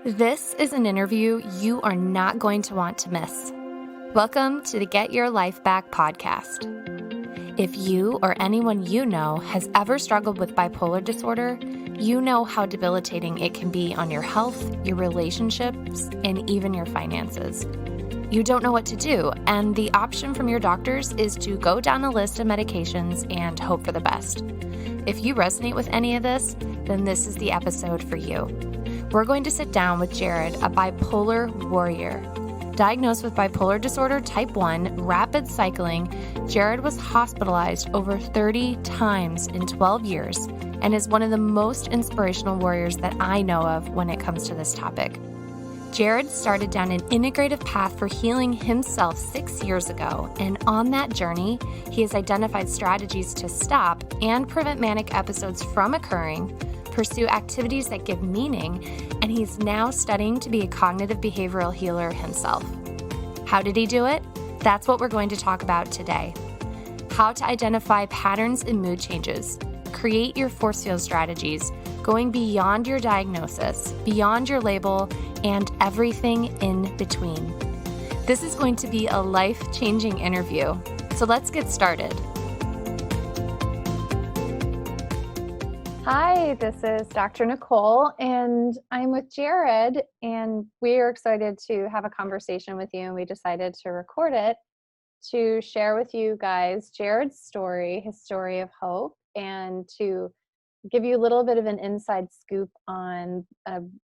This is an interview you are not going to want to miss. Welcome to the Get Your Life Back podcast. If you or anyone you know has ever struggled with bipolar disorder, you know how debilitating it can be on your health, your relationships, and even your finances. You don't know what to do, and the option from your doctors is to go down a list of medications and hope for the best. If you resonate with any of this, then this is the episode for you. We're going to sit down with Jared, a bipolar warrior. Diagnosed with bipolar disorder type 1, rapid cycling, Jared was hospitalized over 30 times in 12 years and is one of the most inspirational warriors that I know of when it comes to this topic. Jared started down an integrative path for healing himself 6 years ago, and on that journey, he has identified strategies to stop and prevent manic episodes from occurring, pursue activities that give meaning, and he's now studying to be a cognitive behavioral healer himself. How did he do it? That's what we're going to talk about today. How to identify patterns in mood changes, create your Forcefield strategies, going beyond your diagnosis, beyond your label, and everything in between. This is going to be a life-changing interview, so let's get started. Hi, this is Dr. Nicole, and I'm with Jared, and we're excited to have a conversation with you, and we decided to record it to share with you guys Jared's story, his story of hope, and to give you a little bit of an inside scoop on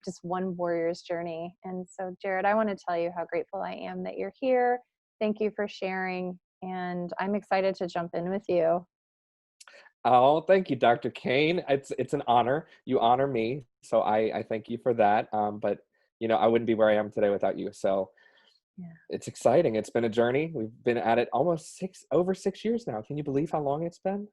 just one warrior's journey. And so, Jared, I want to tell you how grateful I am that you're here. Thank you for sharing, and I'm excited to jump in with you. Oh, thank you, Dr. Cain. It's an honor. You honor me, so I thank you for that. But I wouldn't be where I am today without you. So Yeah. it's exciting. It's been a journey. We've been at it almost over 6 years now. Can you believe how long it's been?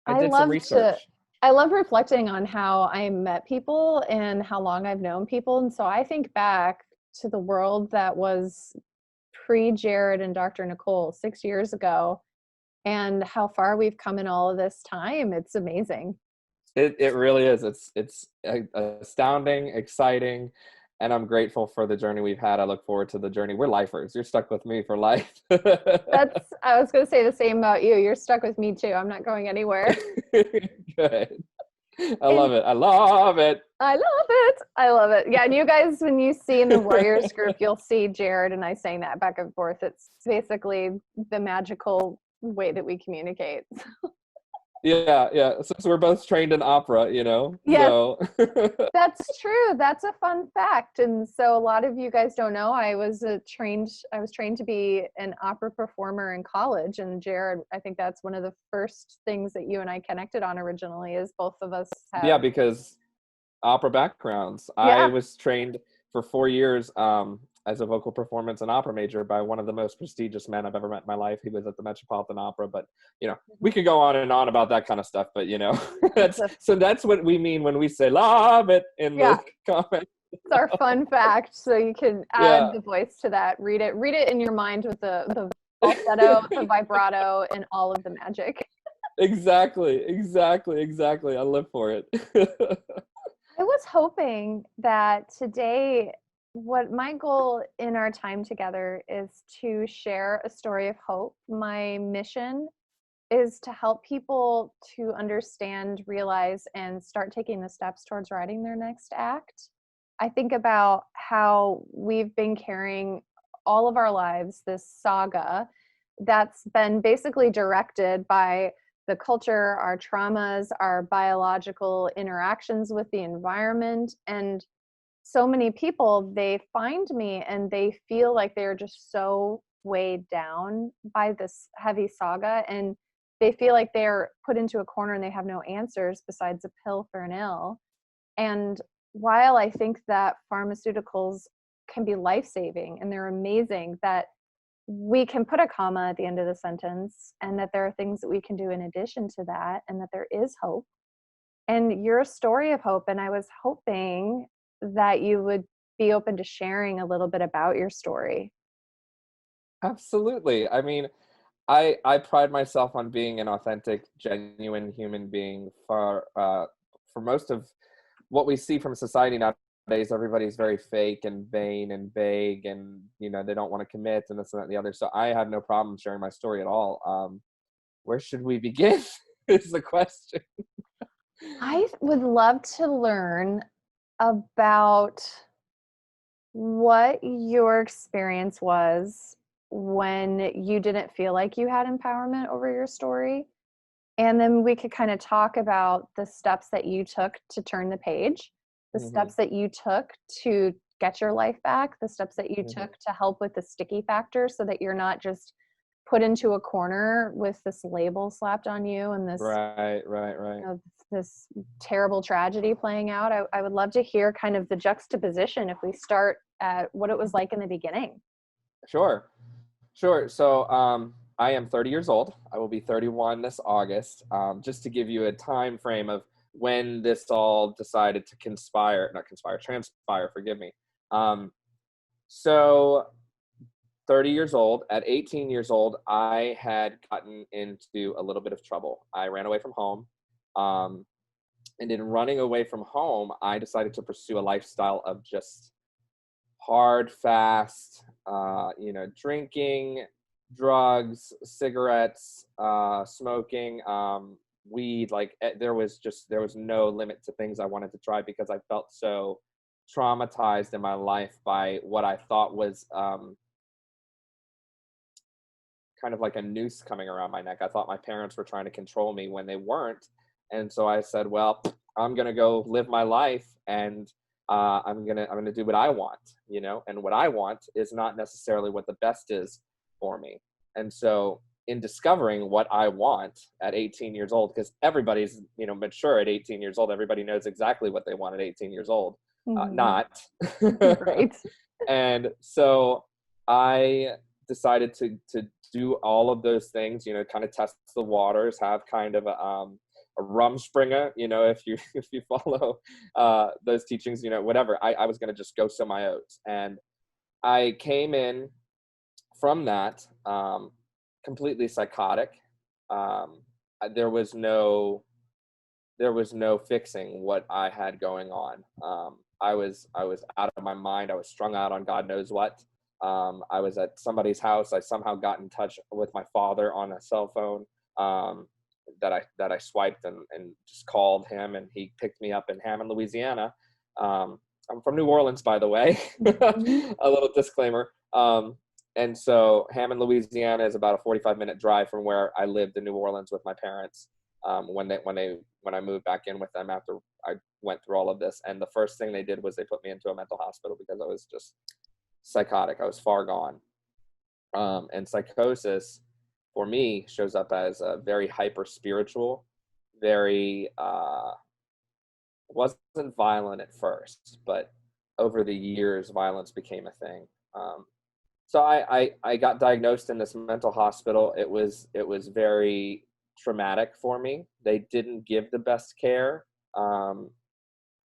I did some research. I love reflecting on how I met people and how long I've known people. And so I think back to the world that was pre-Jared and Dr. Nicole 6 years ago, and how far we've come in all of this time. It's amazing. It really is. It's astounding, exciting, and I'm grateful for the journey we've had. I look forward to the journey. We're lifers. You're stuck with me for life. I was going to say the same about you. You're stuck with me too. I'm not going anywhere. Good. I love it. I love it. I love it. I love it. Yeah. And you guys, when you see in the Warriors group, you'll see Jared and I saying that back and forth. It's basically the magical way that we communicate. Yeah. Since we're both trained in opera, Yes, so that's true. That's a fun fact. And so a lot of you guys don't know, I was trained to be an opera performer in college. And Jared, I think that's one of the first things that you and I connected on originally, is both of us yeah, have. because opera backgrounds. I Yeah. was trained for 4 years as a vocal performance and opera major by one of the most prestigious men I've ever met in my life. He was at the Metropolitan Opera, but we could go on and on about that kind of stuff, but that's what we mean when we say love it in the comments. It's our fun fact. So you can add the voice to that. Read it in your mind with the falsetto, the vibrato, and all of the magic. Exactly. I live for it. I was hoping that today, what my goal in our time together is to share a story of hope. My mission is to help people to understand, realize, and start taking the steps towards writing their next act. I think about how we've been carrying all of our lives this saga that's been basically directed by the culture, our traumas, our biological interactions with the environment. And so many people, they find me and they feel like they're just so weighed down by this heavy saga, and they feel like they're put into a corner and they have no answers besides a pill for an ill. And while I think that pharmaceuticals can be life-saving and they're amazing, that we can put a comma at the end of the sentence, and that there are things that we can do in addition to that, and that there is hope. And you're a story of hope, and I was hoping that you would be open to sharing a little bit about your story. Absolutely. I mean, I pride myself on being an authentic, genuine human being for most of what we see from society nowadays everybody's very fake and vain and vague, and they don't want to commit and this and that and the other. So I have no problem sharing my story at all. Where should we begin? Is the question. I would love to learn about what your experience was when you didn't feel like you had empowerment over your story. And then we could kind of talk about the steps that you took to turn the page, the steps that you took to get your life back, the steps that you took to help with the sticky factor so that you're not just put into a corner with this label slapped on you and this Right. this terrible tragedy playing out. I would love to hear kind of the juxtaposition if we start at what it was like in the beginning. Sure. So I am 30 years old. I will be 31 this August. Just to give you a time frame of when this all decided to transpire, forgive me. So 30 years old, at 18 years old, I had gotten into a little bit of trouble. I ran away from home. And in running away from home, I decided to pursue a lifestyle of just hard, fast, drinking, drugs, cigarettes, smoking, weed. Like there was no limit to things I wanted to try because I felt so traumatized in my life by what I thought was kind of like a noose coming around my neck. I thought my parents were trying to control me when they weren't. And so I said, well, I'm going to go live my life, and I'm going to do what I want, and what I want is not necessarily what the best is for me. And so in discovering what I want at 18 years old, because everybody's, mature at 18 years old, everybody knows exactly what they want at 18 years old. Not. Right. And so I decided to do all of those things, kind of test the waters, have kind of a rumspringa, if you follow those teachings, whatever. I was going to just go sow my oats. And I came in from that completely psychotic. There was no fixing what I had going on. I was out of my mind. I was strung out on God knows what. I was at somebody's house. I somehow got in touch with my father on a cell phone that I swiped and just called him, and he picked me up in Hammond, Louisiana. I'm from New Orleans, by the way. A little disclaimer. And so Hammond, Louisiana is about a 45-minute drive from where I lived in New Orleans with my parents. When I moved back in with them after I went through all of this, and the first thing they did was they put me into a mental hospital because I was just psychotic. I was far gone. And psychosis for me shows up as a very hyper spiritual, very wasn't violent at first, but over the years violence became a thing. So I got diagnosed in this mental hospital. It was very traumatic for me. They didn't give the best care.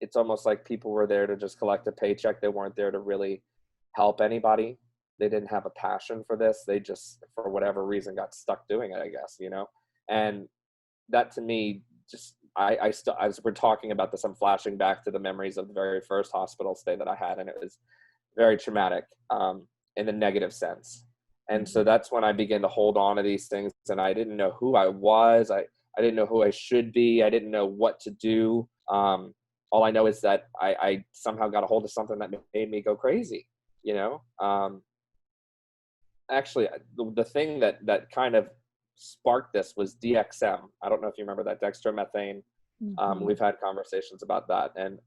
It's almost like people were there to just collect a paycheck. They weren't there to really help anybody. They didn't have a passion for this. They just, for whatever reason, got stuck doing it, I guess, and that to me, just, I still, as we're talking about this, I'm flashing back to the memories of the very first hospital stay that I had. And it was very traumatic, in the negative sense. And so that's when I began to hold on to these things, and I didn't know who I was. I didn't know who I should be. I didn't know what to do. All I know is that I somehow got a hold of something that made me go crazy, Actually, the thing that kind of sparked this was DXM. I don't know if you remember that, dextromethane. We've had conversations about that. And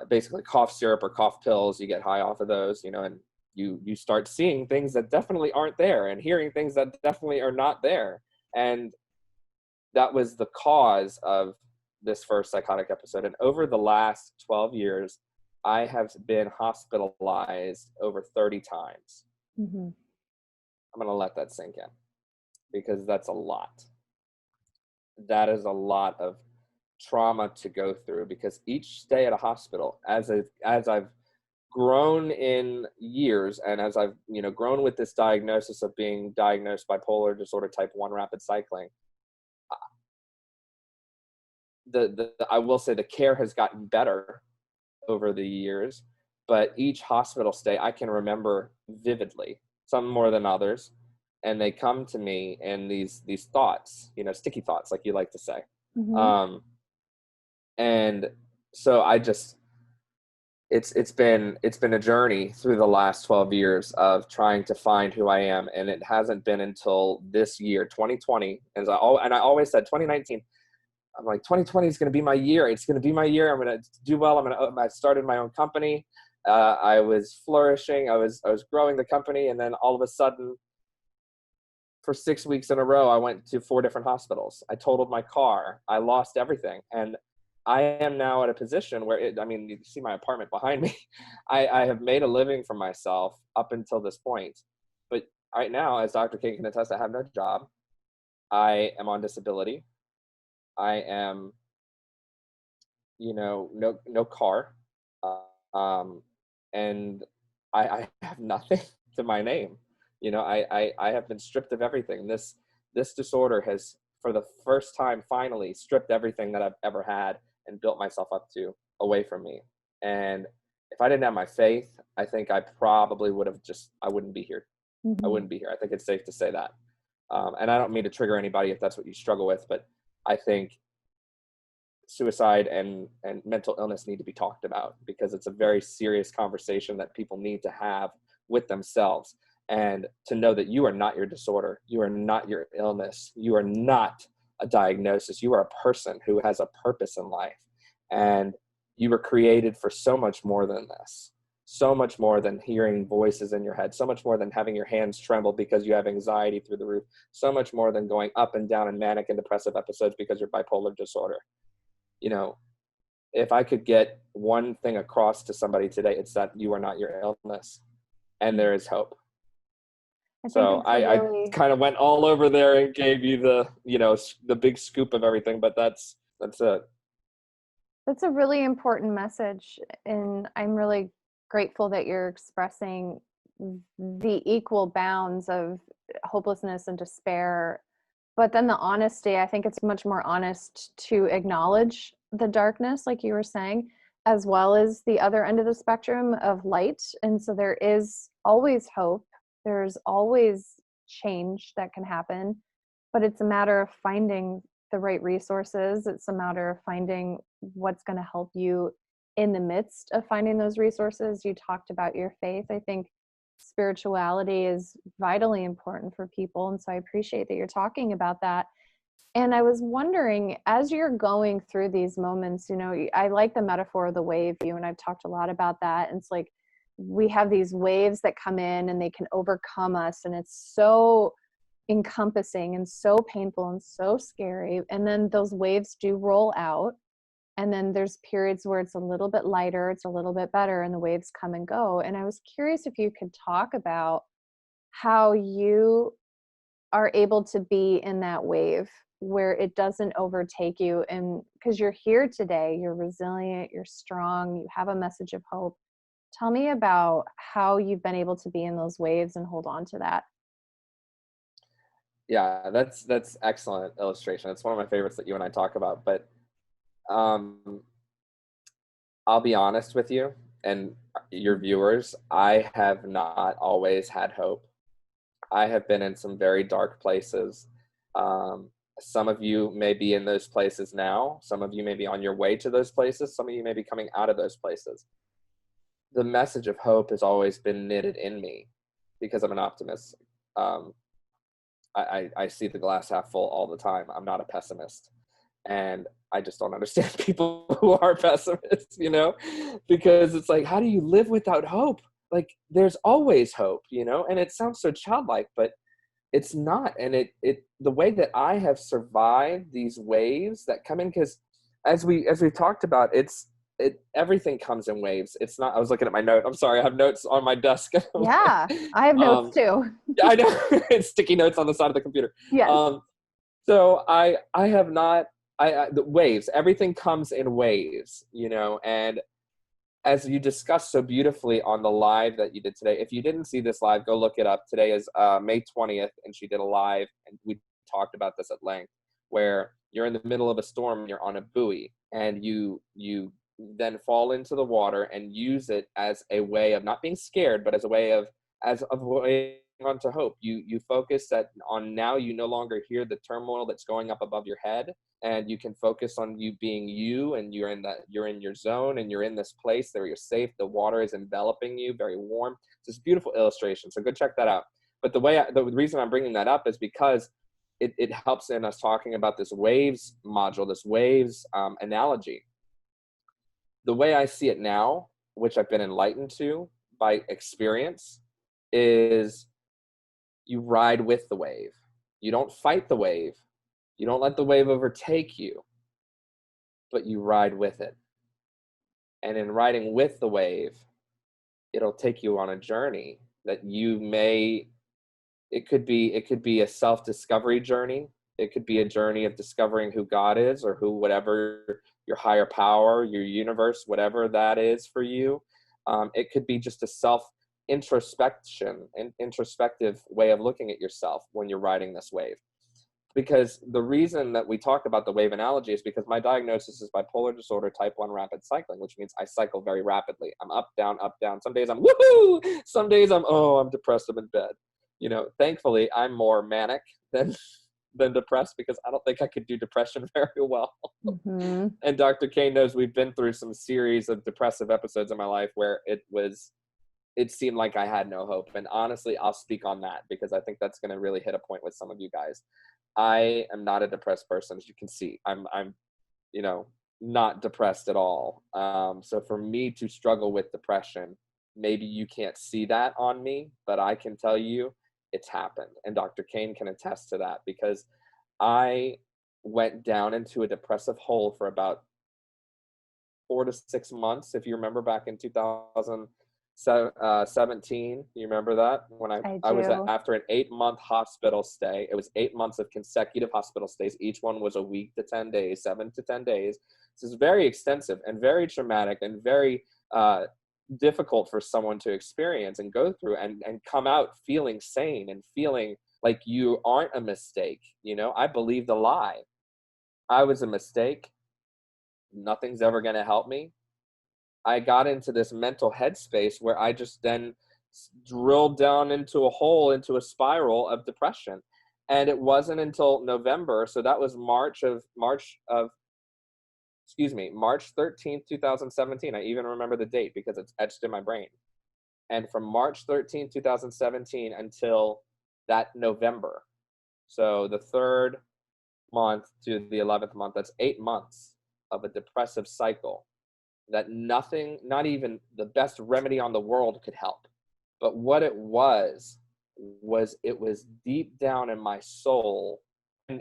basically cough syrup or cough pills, you get high off of those, and you start seeing things that definitely aren't there and hearing things that definitely are not there. And that was the cause of this first psychotic episode. And over the last 12 years, I have been hospitalized over 30 times. I'm going to let that sink in because that's a lot. That is a lot of trauma to go through, because each stay at a hospital, as I've grown in years, and as I've grown with this diagnosis of being diagnosed bipolar disorder type 1 rapid cycling, I will say the care has gotten better over the years, but each hospital stay I can remember vividly, some more than others. And they come to me in these thoughts, you know, sticky thoughts, like you like to say. Mm-hmm. And so I just, it's been a journey through the last 12 years of trying to find who I am. And it hasn't been until this year, 2020. And I always said 2019, I'm like, 2020 is going to be my year. It's going to be my year. I'm going to do well. I started my own company. I was flourishing. I was growing the company. And then all of a sudden, for 6 weeks in a row, I went to 4 different hospitals. I totaled my car. I lost everything. And I am now at a position where you see my apartment behind me. I have made a living for myself up until this point. But right now, as Dr. Cain can attest, I have no job. I am on disability. I am, no car. And I have nothing to my name. I have been stripped of everything. This disorder has, for the first time, finally stripped everything that I've ever had and built myself up to away from me. And if I didn't have my faith, I think I probably I wouldn't be here. Mm-hmm. I wouldn't be here. I think it's safe to say that. And I don't mean to trigger anybody if that's what you struggle with, but I think suicide and mental illness need to be talked about, because it's a very serious conversation that people need to have with themselves. And to know that you are not your disorder, you are not your illness, you are not a diagnosis, you are a person who has a purpose in life. And you were created for so much more than this, so much more than hearing voices in your head, so much more than having your hands tremble because you have anxiety through the roof, so much more than going up and down in manic and depressive episodes because you're bipolar disorder. If I could get one thing across to somebody today, it's that you are not your illness and there is hope. I kind of went all over there and gave you the big scoop of everything, but that's it. That's a really important message. And I'm really grateful that you're expressing the equal bounds of hopelessness and despair. But then the honesty, I think it's much more honest to acknowledge the darkness, like you were saying, as well as the other end of the spectrum of light. And so there is always hope. There's always change that can happen, but it's a matter of finding the right resources. It's a matter of finding what's going to help you in the midst of finding those resources. You talked about your faith. I think spirituality is vitally important for people. And so I appreciate that you're talking about that. And I was wondering, as you're going through these moments, I like the metaphor of the wave. You and I've talked a lot about that. And it's like, we have these waves that come in and they can overcome us. And it's so encompassing and so painful and so scary. And then those waves do roll out. And then there's periods where it's a little bit lighter, it's a little bit better, and the waves come and go. And I was curious if you could talk about how you are able to be in that wave where it doesn't overtake you. And because you're here today, you're resilient, you're strong, you have a message of hope. Tell me about how you've been able to be in those waves and hold on to that. Yeah, that's excellent illustration. It's one of my favorites that you and I talk about. But I'll be honest with you and your viewers, I have not always had hope. I have been in some very dark places. Some of you may be in those places now. Some of you may be on your way to those places. Some of you may be coming out of those places. The message of hope has always been knitted in me because I'm an optimist. I see the glass half full all the time. I'm not a pessimist. And I just don't understand people who are pessimists, because it's like, how do you live without hope? Like, there's always hope, and it sounds so childlike, but it's not. And the way that I have survived these waves that come in, because as we talked about, everything comes in waves. It's not, I was looking at my note. I'm sorry. I have notes on my desk. Yeah, I have notes too. I know. It's sticky notes on the side of the computer. Yes. So I have not, the waves, everything comes in waves, and as you discussed so beautifully on the live that you did today, if you didn't see this live, go look it up. Today is May 20th, and she did a live, and we talked about this at length, where you're in the middle of a storm, and you're on a buoy, and you then fall into the water and use it as a way of not being scared, but as a way of on to hope. You focus on now you no longer hear the turmoil that's going up above your head, and you can focus on you being you, and you're in your zone, and you're in this place where you're safe. The water is enveloping you, very warm. It's this beautiful illustration. So go check that out. But the reason I'm bringing that up is because it helps in us talking about this waves module, this waves analogy. The way I see it now, which I've been enlightened to by experience, is you ride with the wave. You don't fight the wave. You don't let the wave overtake you, but you ride with it. And in riding with the wave, it'll take you on a journey that it could be a self-discovery journey. It could be a journey of discovering who God is, or whatever your higher power, your universe, whatever that is for you. It could be just a self-introspection and introspective way of looking at yourself when you're riding this wave. Because the reason that we talked about the wave analogy is because my diagnosis is bipolar disorder type 1 rapid cycling, which means I cycle very rapidly. I'm up, down, up, down. Some days I'm woohoo! Some days I'm depressed, I'm in bed. Thankfully, I'm more manic than depressed, because I don't think I could do depression very well. Mm-hmm. And Dr. Cain knows we've been through some series of depressive episodes in my life where it seemed like I had no hope. And honestly, I'll speak on that because I think that's going to really hit a point with some of you guys. I am not a depressed person, as you can see. I'm not depressed at all. So for me to struggle with depression, maybe you can't see that on me, but I can tell you it's happened. And Dr. Cain can attest to that, because I went down into a depressive hole for about 4 to 6 months. If you remember back in 2017, you remember that? When I was after an 8-month hospital stay. It was 8 months of consecutive hospital stays. Each one was a week to 10 days, 7 to 10 days. This is very extensive and very traumatic and very difficult for someone to experience and go through and come out feeling sane and feeling like you aren't a mistake. I believed a lie. I was a mistake. Nothing's ever going to help me. I got into this mental headspace where I just then drilled down into a hole, into a spiral of depression. And it wasn't until November. So that was March 13th, 2017. I even remember the date because it's etched in my brain. And from March 13th, 2017 until that November, so the 3rd month to the 11th month, that's 8 months of a depressive cycle that nothing, not even the best remedy on the world could help. But what it was it was deep down in my soul,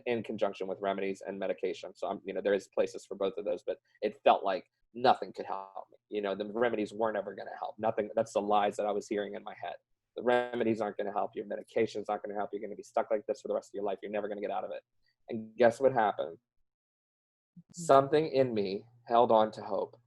in conjunction with remedies and medication. So there is places for both of those, but it felt like nothing could help me. The remedies weren't ever going to help. Nothing. That's the lies that I was hearing in my head. The remedies aren't going to help you. Medication's not going to help you. You're going to be stuck like this for the rest of your life. You're never going to get out of it. And guess what happened? Something in me held on to hope.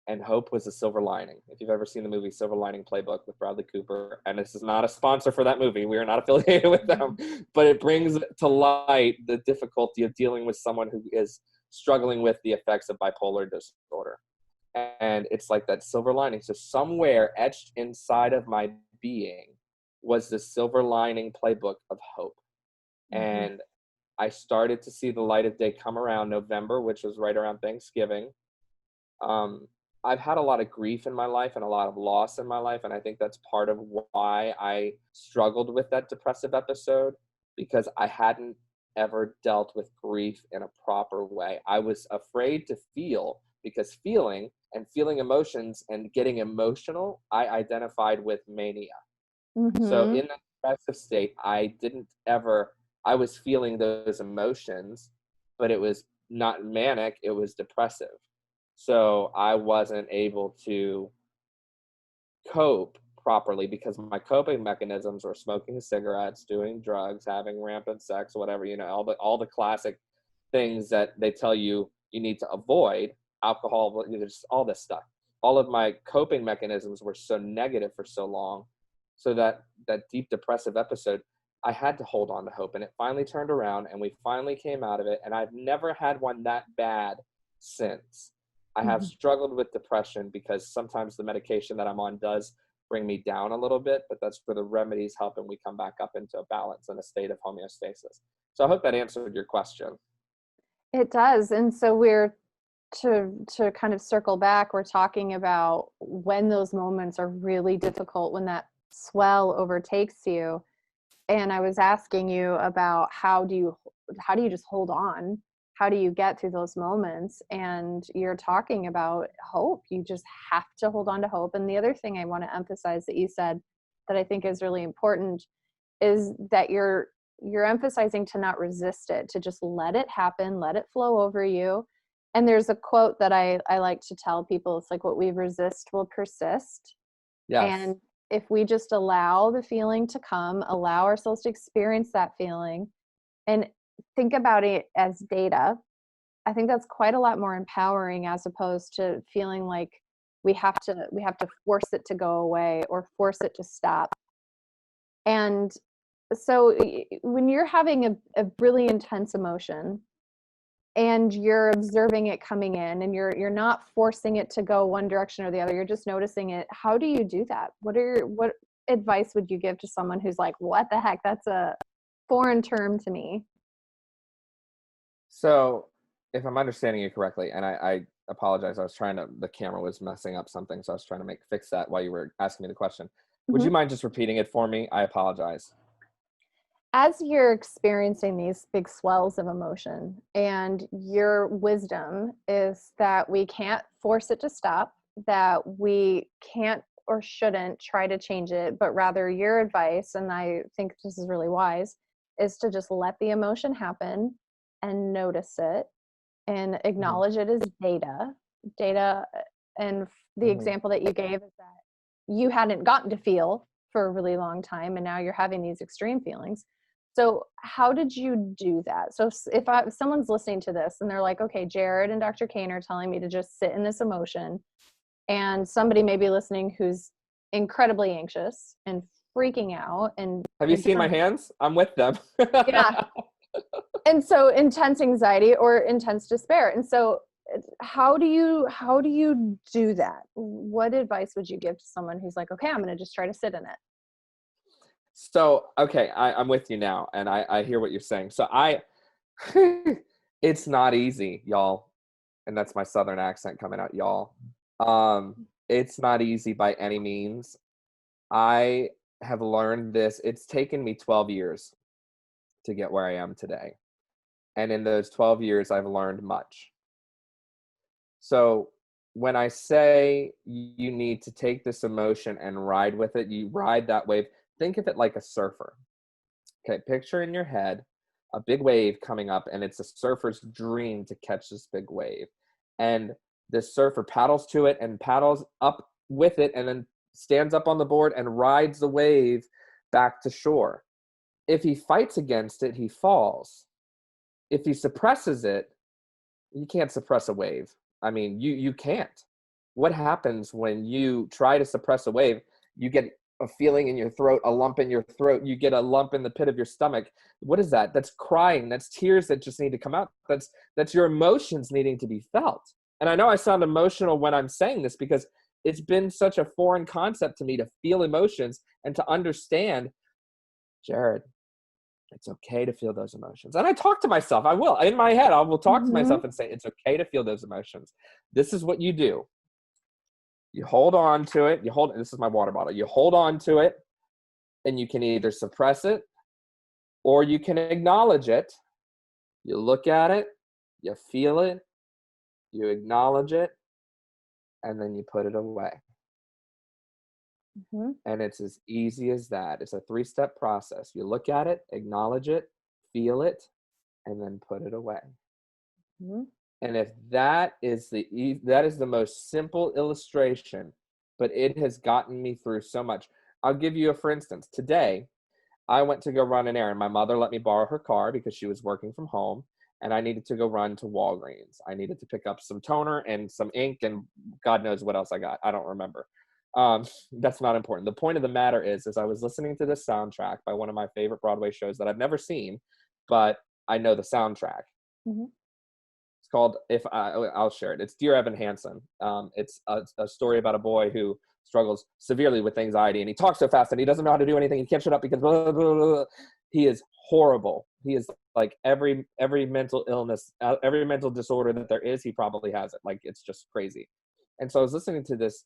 And hope was a silver lining. If you've ever seen the movie Silver Lining Playbook with Bradley Cooper, and this is not a sponsor for that movie, we are not affiliated with them, but it brings to light the difficulty of dealing with someone who is struggling with the effects of bipolar disorder. And it's like that silver lining. So somewhere etched inside of my being was this silver lining playbook of hope. Mm-hmm. And I started to see the light of day come around November, which was right around Thanksgiving. I've had a lot of grief in my life and a lot of loss in my life. And I think that's part of why I struggled with that depressive episode, because I hadn't ever dealt with grief in a proper way. I was afraid to feel, because feeling emotions and getting emotional, I identified with mania. Mm-hmm. So in that depressive state, I was feeling those emotions, but it was not manic, it was depressive. So I wasn't able to cope properly because my coping mechanisms were smoking cigarettes, doing drugs, having rampant sex, whatever, all the classic things that they tell you need to avoid, alcohol, just all this stuff. All of my coping mechanisms were so negative for so long. So that deep depressive episode, I had to hold on to hope, and it finally turned around and we finally came out of it. And I've never had one that bad since. I have Mhm. struggled with depression because sometimes the medication that I'm on does bring me down a little bit, but that's where the remedies help and we come back up into a balance and a state of homeostasis. So I hope that answered your question. It does. And so we're to kind of circle back, we're talking about when those moments are really difficult, when that swell overtakes you. And I was asking you about how do you just hold on? How do you get through those moments? And you're talking about hope. You just have to hold on to hope. And the other thing I want to emphasize that you said that I think is really important is that you're emphasizing to not resist it, to just let it happen, let it flow over you. And there's a quote that I like to tell people. It's like, what we resist will persist. Yes. And if we just allow the feeling to come, allow ourselves to experience that feeling, and think about it as data, I think that's quite a lot more empowering, as opposed to feeling like we have to force it to go away or force it to stop. And so when you're having a really intense emotion and you're observing it coming in, and you're not forcing it to go one direction or the other, you're just noticing it, how do you do that? What advice would you give to someone who's like, what the heck, that's a foreign term to me? So if I'm understanding you correctly, and I apologize, the camera was messing up something, so I was trying to fix that while you were asking me the question. Would you Mhm. mind just repeating it for me? I apologize. As you're experiencing these big swells of emotion, and your wisdom is that we can't force it to stop, that we can't or shouldn't try to change it, but rather your advice, and I think this is really wise, is to just let the emotion happen and notice it and Hmm. acknowledge it as data. And the Hmm. example that you gave is that you hadn't gotten to feel for a really long time, and now you're having these extreme feelings. So how did you do that? So if someone's listening to this and they're like, okay, Jared and Dr. Cain are telling me to just sit in this emotion, and somebody may be listening who's incredibly anxious and freaking out, and Have you seen my again, hands? I'm with them. yeah, and so intense anxiety or intense despair. And so how do you do that? What advice would you give to someone who's like, okay, I'm going to just try to sit in it? So, okay, I'm with you now, and I hear what you're saying. So it's not easy, y'all. And that's my Southern accent coming out, y'all. It's not easy by any means. I have learned this. It's taken me 12 years to get where I am today. And in those 12 years, I've learned much. So when I say you need to take this emotion and ride with it, you ride that wave. Think of it like a surfer. Okay, picture in your head a big wave coming up, and it's a surfer's dream to catch this big wave. And this surfer paddles to it and paddles up with it, and then stands up on the board and rides the wave back to shore. If he fights against it, he falls. If he suppresses it, you can't suppress a wave. I mean, you can't. What happens when you try to suppress a wave? You get a feeling in your throat, a lump in your throat. You get a lump in the pit of your stomach. What is that? That's crying. That's tears that just need to come out. That's your emotions needing to be felt. And I know I sound emotional when I'm saying this because it's been such a foreign concept to me to feel emotions and to understand, Jared, it's okay to feel those emotions. And I talk to myself. I will. In my head, I will talk to Mm-hmm. myself and say, it's okay to feel those emotions. This is what you do. You hold on to it. This is my water bottle. You hold on to it, and you can either suppress it or you can acknowledge it. You look at it, you feel it, you acknowledge it, and then you put it away. Mm-hmm. And it's as easy as that. It's a 3-step process. You look at it, acknowledge it, feel it, and then put it away. Mm-hmm. And if that is the most simple illustration, but it has gotten me through so much. I'll give you for instance. Today, I went to go run an errand. My mother let me borrow her car because she was working from home, and I needed to go run to Walgreens. I needed to pick up some toner and some ink and God knows what else I got. I don't remember. That's not important. The point of the matter is I was listening to this soundtrack by one of my favorite Broadway shows that I've never seen, but I know the soundtrack. Mm-hmm. called I'll share it. It's Dear Evan Hansen. It's a story about a boy who struggles severely with anxiety, and he talks so fast and he doesn't know how to do anything. He can't shut up because blah, blah, blah, blah. He is horrible. He is like every mental illness, every mental disorder that there is, he probably has it. Like, it's just crazy. And so I was listening to this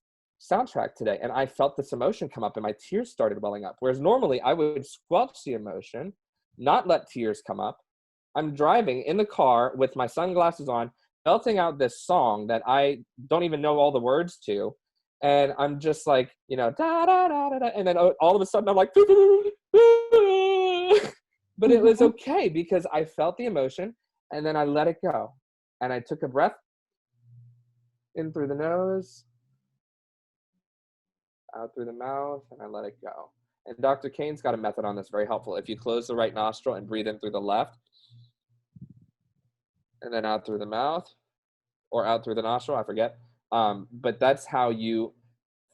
soundtrack today, and I felt this emotion come up and my tears started welling up. Whereas normally I would squelch the emotion, not let tears come up. I'm driving in the car with my sunglasses on, belting out this song that I don't even know all the words to. And I'm just like, you know, da, da, da, da, da. And then all of a sudden I'm like, but it was okay because I felt the emotion and then I let it go. And I took a breath in through the nose, out through the mouth, and I let it go. And Dr. Cain's got a method on this very helpful. If you close the right nostril and breathe in through the left, and then out through the mouth, or out through the nostril, I forget. But that's how you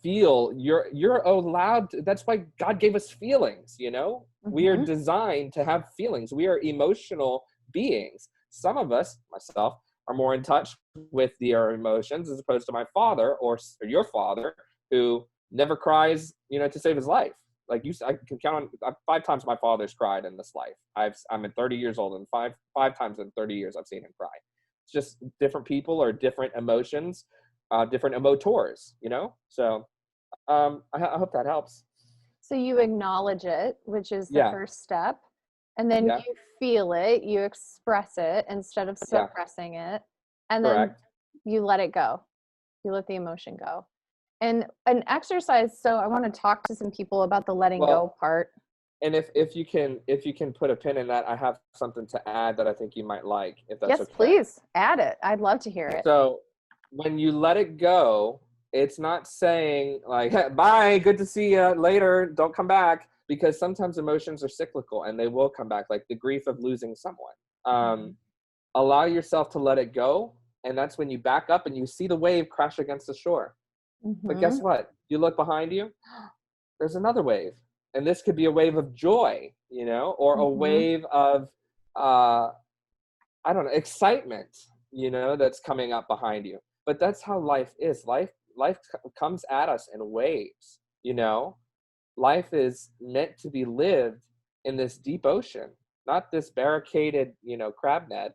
feel. You're allowed to, that's why God gave us feelings, you know? We are designed to have feelings. We are emotional beings. Some of us, myself, are more in touch with our emotions as opposed to my father or your father, who never cries, you know, to save his life. Like I can count on 5 times my father's cried in this life. I'm at 30 years old, and five times in 30 years I've seen him cry. It's just different people or different emotions, different emotors, you know? So I hope that helps. So you acknowledge it, which is the first step. And then you feel it, you express it instead of suppressing it. And then you let it go. You let the emotion go. And an exercise, so I want to talk to some people about the letting go part. And if you can put a pin in that, I have something to add that I think you might like, if that's okay. Yes, please add it. I'd love to hear it. So when you let it go, it's not saying like, hey, bye, good to see you later, don't come back, because sometimes emotions are cyclical and they will come back, like the grief of losing someone. Allow yourself to let it go, and that's when you back up and you see the wave crash against the shore. But guess what? You look behind you, there's another wave. And this could be a wave of joy, you know, or a wave of, I don't know, excitement, you know, that's coming up behind you. But that's how life is. Life comes at us in waves, you know. Life is meant to be lived in this deep ocean, not this barricaded, you know, crab net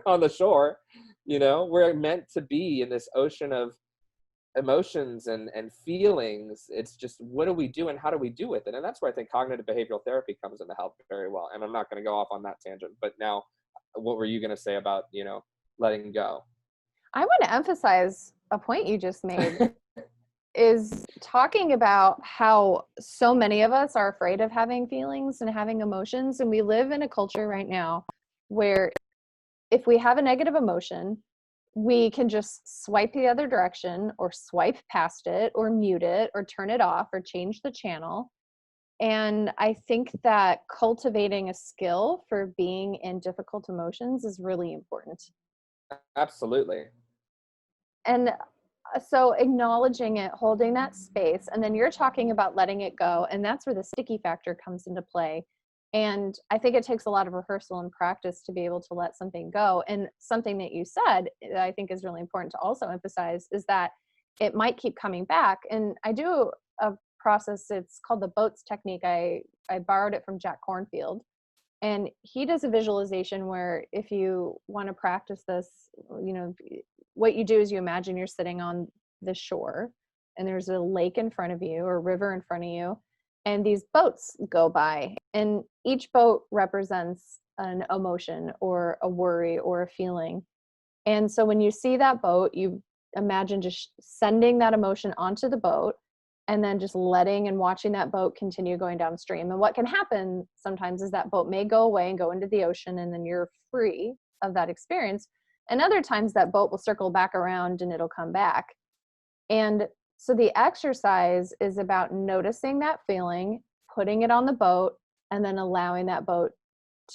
on the shore. You know, we're meant to be in this ocean of emotions and feelings. It's just, what do we do and how do we do with it? And that's where I think cognitive behavioral therapy comes into help very well. And I'm not going to go off on that tangent, but now what were you going to say about, you know, letting go? I want to emphasize a point you just made is talking about how so many of us are afraid of having feelings and having emotions. And we live in a culture right now where if we have a negative emotion, we can just swipe the other direction or swipe past it or mute it or turn it off or change the channel. And I think that cultivating a skill for being in difficult emotions is really important. Absolutely. And so acknowledging it, holding that space, and then you're talking about letting it go. And that's where the sticky factor comes into play. And I think it takes a lot of rehearsal and practice to be able to let something go. And something that you said that I think is really important to also emphasize is that it might keep coming back. And I do a process, it's called the boats technique. I borrowed it from Jack Kornfield. And he does a visualization where if you want to practice this, you know, what you do is you imagine you're sitting on the shore and there's a lake in front of you or a river in front of you. And these boats go by, and each boat represents an emotion or a worry or a feeling. And so when you see that boat, you imagine just sending that emotion onto the boat and then just letting and watching that boat continue going downstream. And what can happen sometimes is that boat may go away and go into the ocean, and then you're free of that experience. And other times that boat will circle back around and it'll come back. And so the exercise is about noticing that feeling, putting it on the boat, and then allowing that boat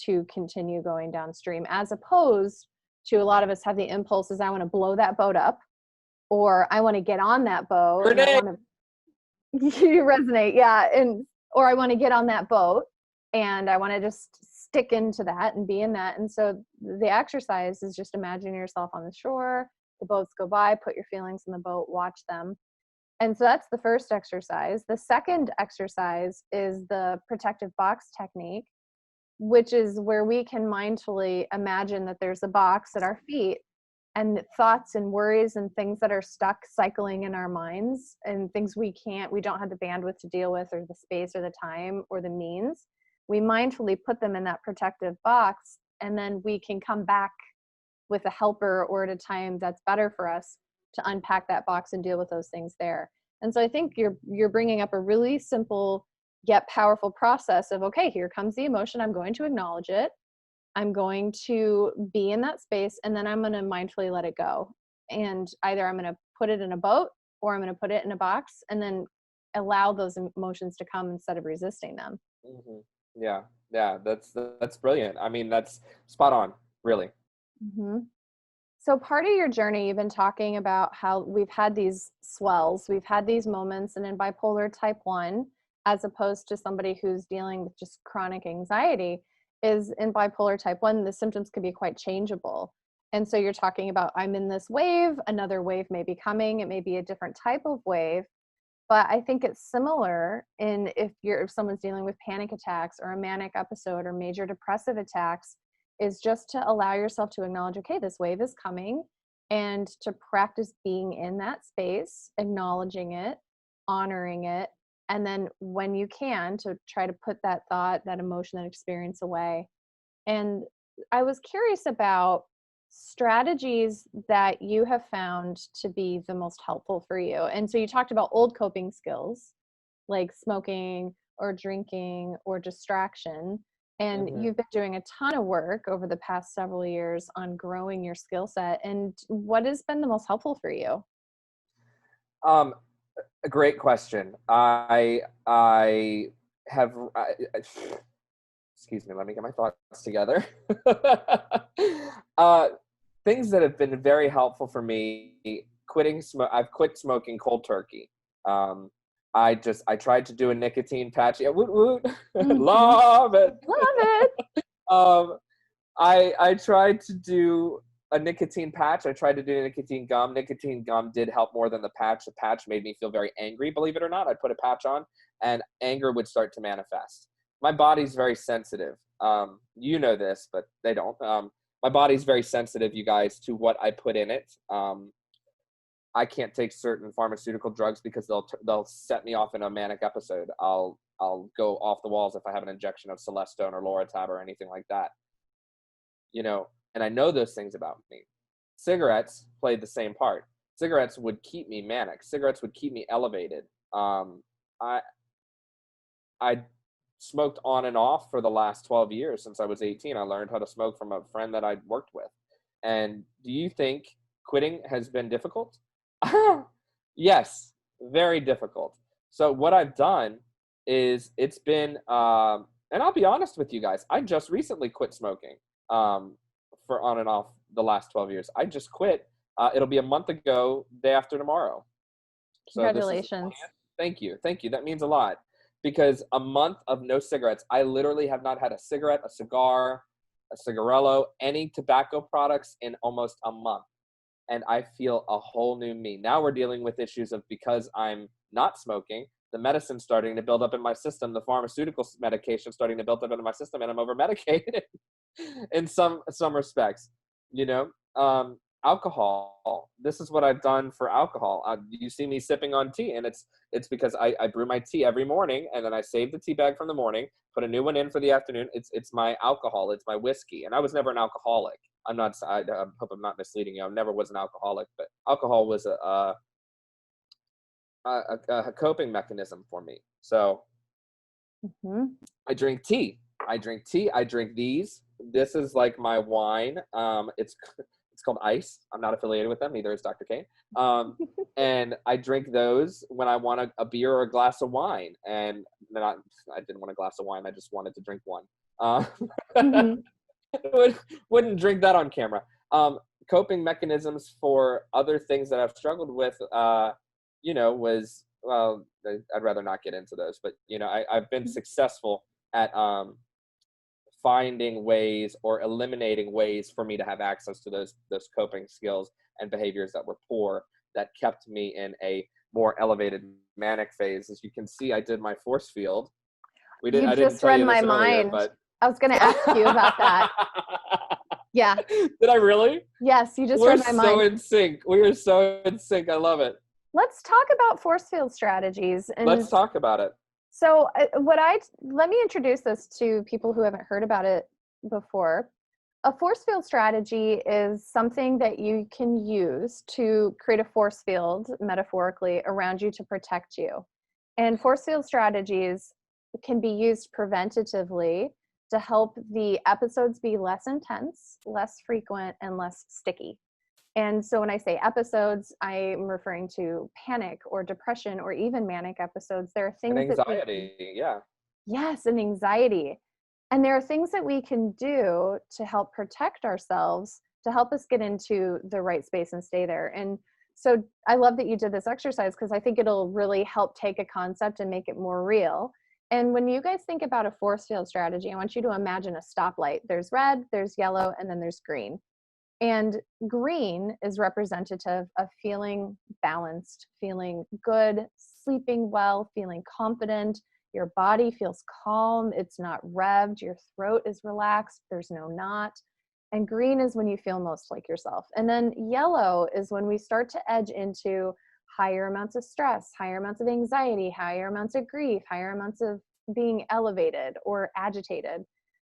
to continue going downstream, as opposed to a lot of us have the impulses, I want to blow that boat up, or I want to get on that boat. And I want to, you resonate, yeah. Or I want to get on that boat and I want to just stick into that and be in that. And so the exercise is just imagining yourself on the shore, the boats go by, put your feelings in the boat, watch them. And so that's the first exercise. The second exercise is the protective box technique, which is where we can mindfully imagine that there's a box at our feet, and thoughts and worries and things that are stuck cycling in our minds and things we don't have the bandwidth to deal with, or the space or the time or the means. We mindfully put them in that protective box, and then we can come back with a helper or at a time that's better for us to unpack that box and deal with those things there. And so I think you're bringing up a really simple yet powerful process of, okay, here comes the emotion. I'm going to acknowledge it. I'm going to be in that space, and then I'm going to mindfully let it go. And either I'm going to put it in a boat, or I'm going to put it in a box, and then allow those emotions to come instead of resisting them. Mm-hmm. Yeah. That's brilliant. I mean, that's spot on, really. Mm-hmm. So part of your journey, you've been talking about how we've had these swells, we've had these moments, and in bipolar type 1, as opposed to somebody who's dealing with just chronic anxiety, is in bipolar type 1, the symptoms can be quite changeable. And so you're talking about, I'm in this wave, another wave may be coming, it may be a different type of wave. But I think it's similar in if someone's dealing with panic attacks or a manic episode or major depressive attacks, is just to allow yourself to acknowledge, okay, this wave is coming, and to practice being in that space, acknowledging it, honoring it, and then when you can, to try to put that thought, that emotion, that experience away. And I was curious about strategies that you have found to be the most helpful for you. And so you talked about old coping skills like smoking or drinking or distraction. And Mm-hmm. you've been doing a ton of work over the past several years on growing your skill set. And what has been the most helpful for you? A great question. I have, excuse me, let me get my thoughts together. Things that have been very helpful for me, I've quit smoking cold turkey. I tried to do a nicotine patch. Yeah, woot woot. Love it. Love it. I tried to do a nicotine patch. I tried to do nicotine gum. Nicotine gum did help more than the patch. The patch made me feel very angry, believe it or not. I'd put a patch on and anger would start to manifest. My body's very sensitive. You know this, but they don't. My body's very sensitive, you guys, to what I put in it. I can't take certain pharmaceutical drugs because they'll set me off in a manic episode. I'll go off the walls if I have an injection of Celestone or Loratab or anything like that. You know, and I know those things about me. Cigarettes played the same part. Cigarettes would keep me manic. Cigarettes would keep me elevated. I smoked on and off for the last 12 years since I was 18. I learned how to smoke from a friend that I'd worked with. And do you think quitting has been difficult? Yes, very difficult. So what I've done is it's been, and I'll be honest with you guys, I just recently quit smoking for on and off the last 12 years. I just quit. It'll be a month ago, day after tomorrow. So Congratulations. Thank you. That means a lot, because a month of no cigarettes. I literally have not had a cigarette, a cigar, a cigarello, any tobacco products in almost a month. And I feel a whole new me. Now we're dealing with issues of, because I'm not smoking, the medicine's starting to build up in my system, the pharmaceutical medication starting to build up into my system, and I'm over medicated in some respects, you know. Alcohol, this is what I've done for alcohol. You see me sipping on tea, and it's because I brew my tea every morning, and then I save the tea bag from the morning, put a new one in for the afternoon. It's my alcohol, it's my whiskey. And I was never an alcoholic. I hope I'm not misleading you. I never was an alcoholic, but alcohol was a coping mechanism for me. So I drink tea. I drink these. This is like my wine. It's called Ice. I'm not affiliated with them. Neither is Dr. Cain. And I drink those when I want a beer or a glass of wine. And I didn't want a glass of wine. I just wanted to drink one. Wouldn't drink that on camera. Coping mechanisms for other things that I've struggled with, was, well, I'd rather not get into those. But, I've been successful at finding ways or eliminating ways for me to have access to those coping skills and behaviors that were poor, that kept me in a more elevated manic phase. As you can see, I did my force field. I didn't just tell read you my this earlier, mind. but I was going to ask you about that. Yeah. Did I really? Yes, you just We're read my so mind. in sync. We are so in sync. I love it. Let's talk about Forcefield Strategies. And Let's talk about it. so let me introduce this to people who haven't heard about it before. A Forcefield strategy is something that you can use to create a force field, metaphorically, around you to protect you. And Forcefield strategies can be used preventatively to help the episodes be less intense, less frequent, and less sticky. And so when I say episodes, I'm referring to panic or depression or even manic episodes. There are things And anxiety, yeah. Yes, and anxiety. And there are things that we can do to help protect ourselves, to help us get into the right space and stay there. And so I love that you did this exercise, because I think it'll really help take a concept and make it more real. And when you guys think about a force field strategy, I want you to imagine a stoplight. There's red, there's yellow, and then there's green. And green is representative of feeling balanced, feeling good, sleeping well, feeling confident. Your body feels calm. It's not revved. Your throat is relaxed. There's no knot. And green is when you feel most like yourself. And then yellow is when we start to edge into higher amounts of stress, higher amounts of anxiety, higher amounts of grief, higher amounts of being elevated or agitated.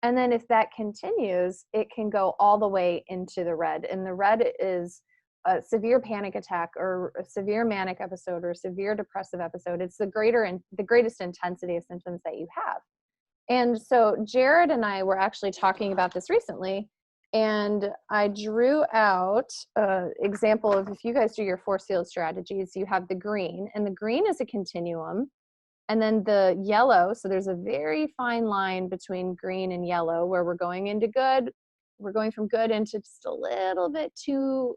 And then if that continues, it can go all the way into the red. And the red is a severe panic attack or a severe manic episode or a severe depressive episode. It's the greatest intensity of symptoms that you have. And so Jared and I were actually talking about this recently, and I drew out an example of, if you guys do your force field strategies, you have the green, and the green is a continuum. And then the yellow, so there's a very fine line between green and yellow where we're going into good. We're going from good into just a little bit too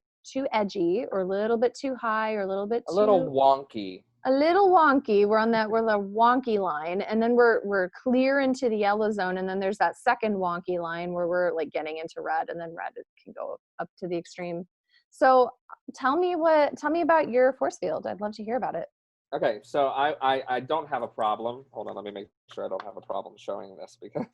edgy, or a little bit too high, or a little bit A little wonky. A little wonky. We're the wonky line. And then we're clear into the yellow zone. And then there's that second wonky line where we're like getting into red, and then red can go up to the extreme. So tell me about your force field. I'd love to hear about it. Okay, so I don't have a problem. Hold on, let me make sure I don't have a problem showing this, because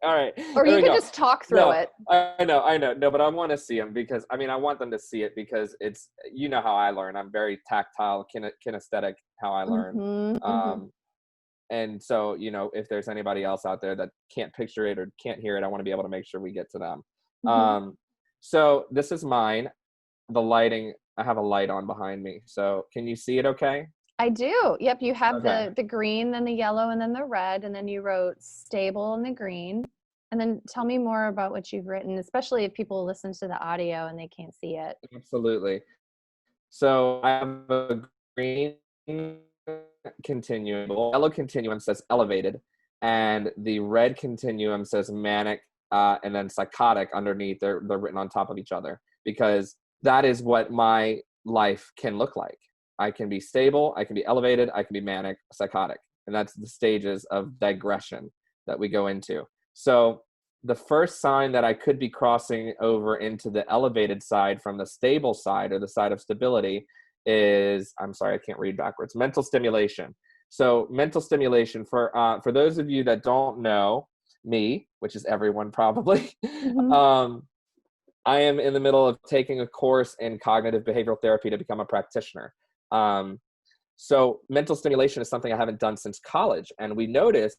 all right. Or you can just talk through it. I know. No, but I want to see them, because I want them to see it, because it's, you know how I learn. I'm very tactile, kinesthetic how I learn. Mm-hmm. And so, if there's anybody else out there that can't picture it or can't hear it, I want to be able to make sure we get to them. Mm-hmm. So this is mine. The lighting, I have a light on behind me. So can you see it okay? I do. Yep. You have Okay. the green, then the yellow, and then the red. And then you wrote stable in the green. And then tell me more about what you've written, especially if people listen to the audio and they can't see it. Absolutely. So I have a green continuum. The yellow continuum says elevated, and the red continuum says manic, and then psychotic underneath. They're written on top of each other, because that is what my life can look like. I can be stable, I can be elevated, I can be manic, psychotic. And that's the stages of digression that we go into. So the first sign that I could be crossing over into the elevated side from the stable side, or the side of stability, is, I'm sorry, I can't read backwards, mental stimulation. So mental stimulation, for those of you that don't know me, which is everyone probably, Mm-hmm. I am in the middle of taking a course in cognitive behavioral therapy to become a practitioner. So mental stimulation is something I haven't done since college. And we noticed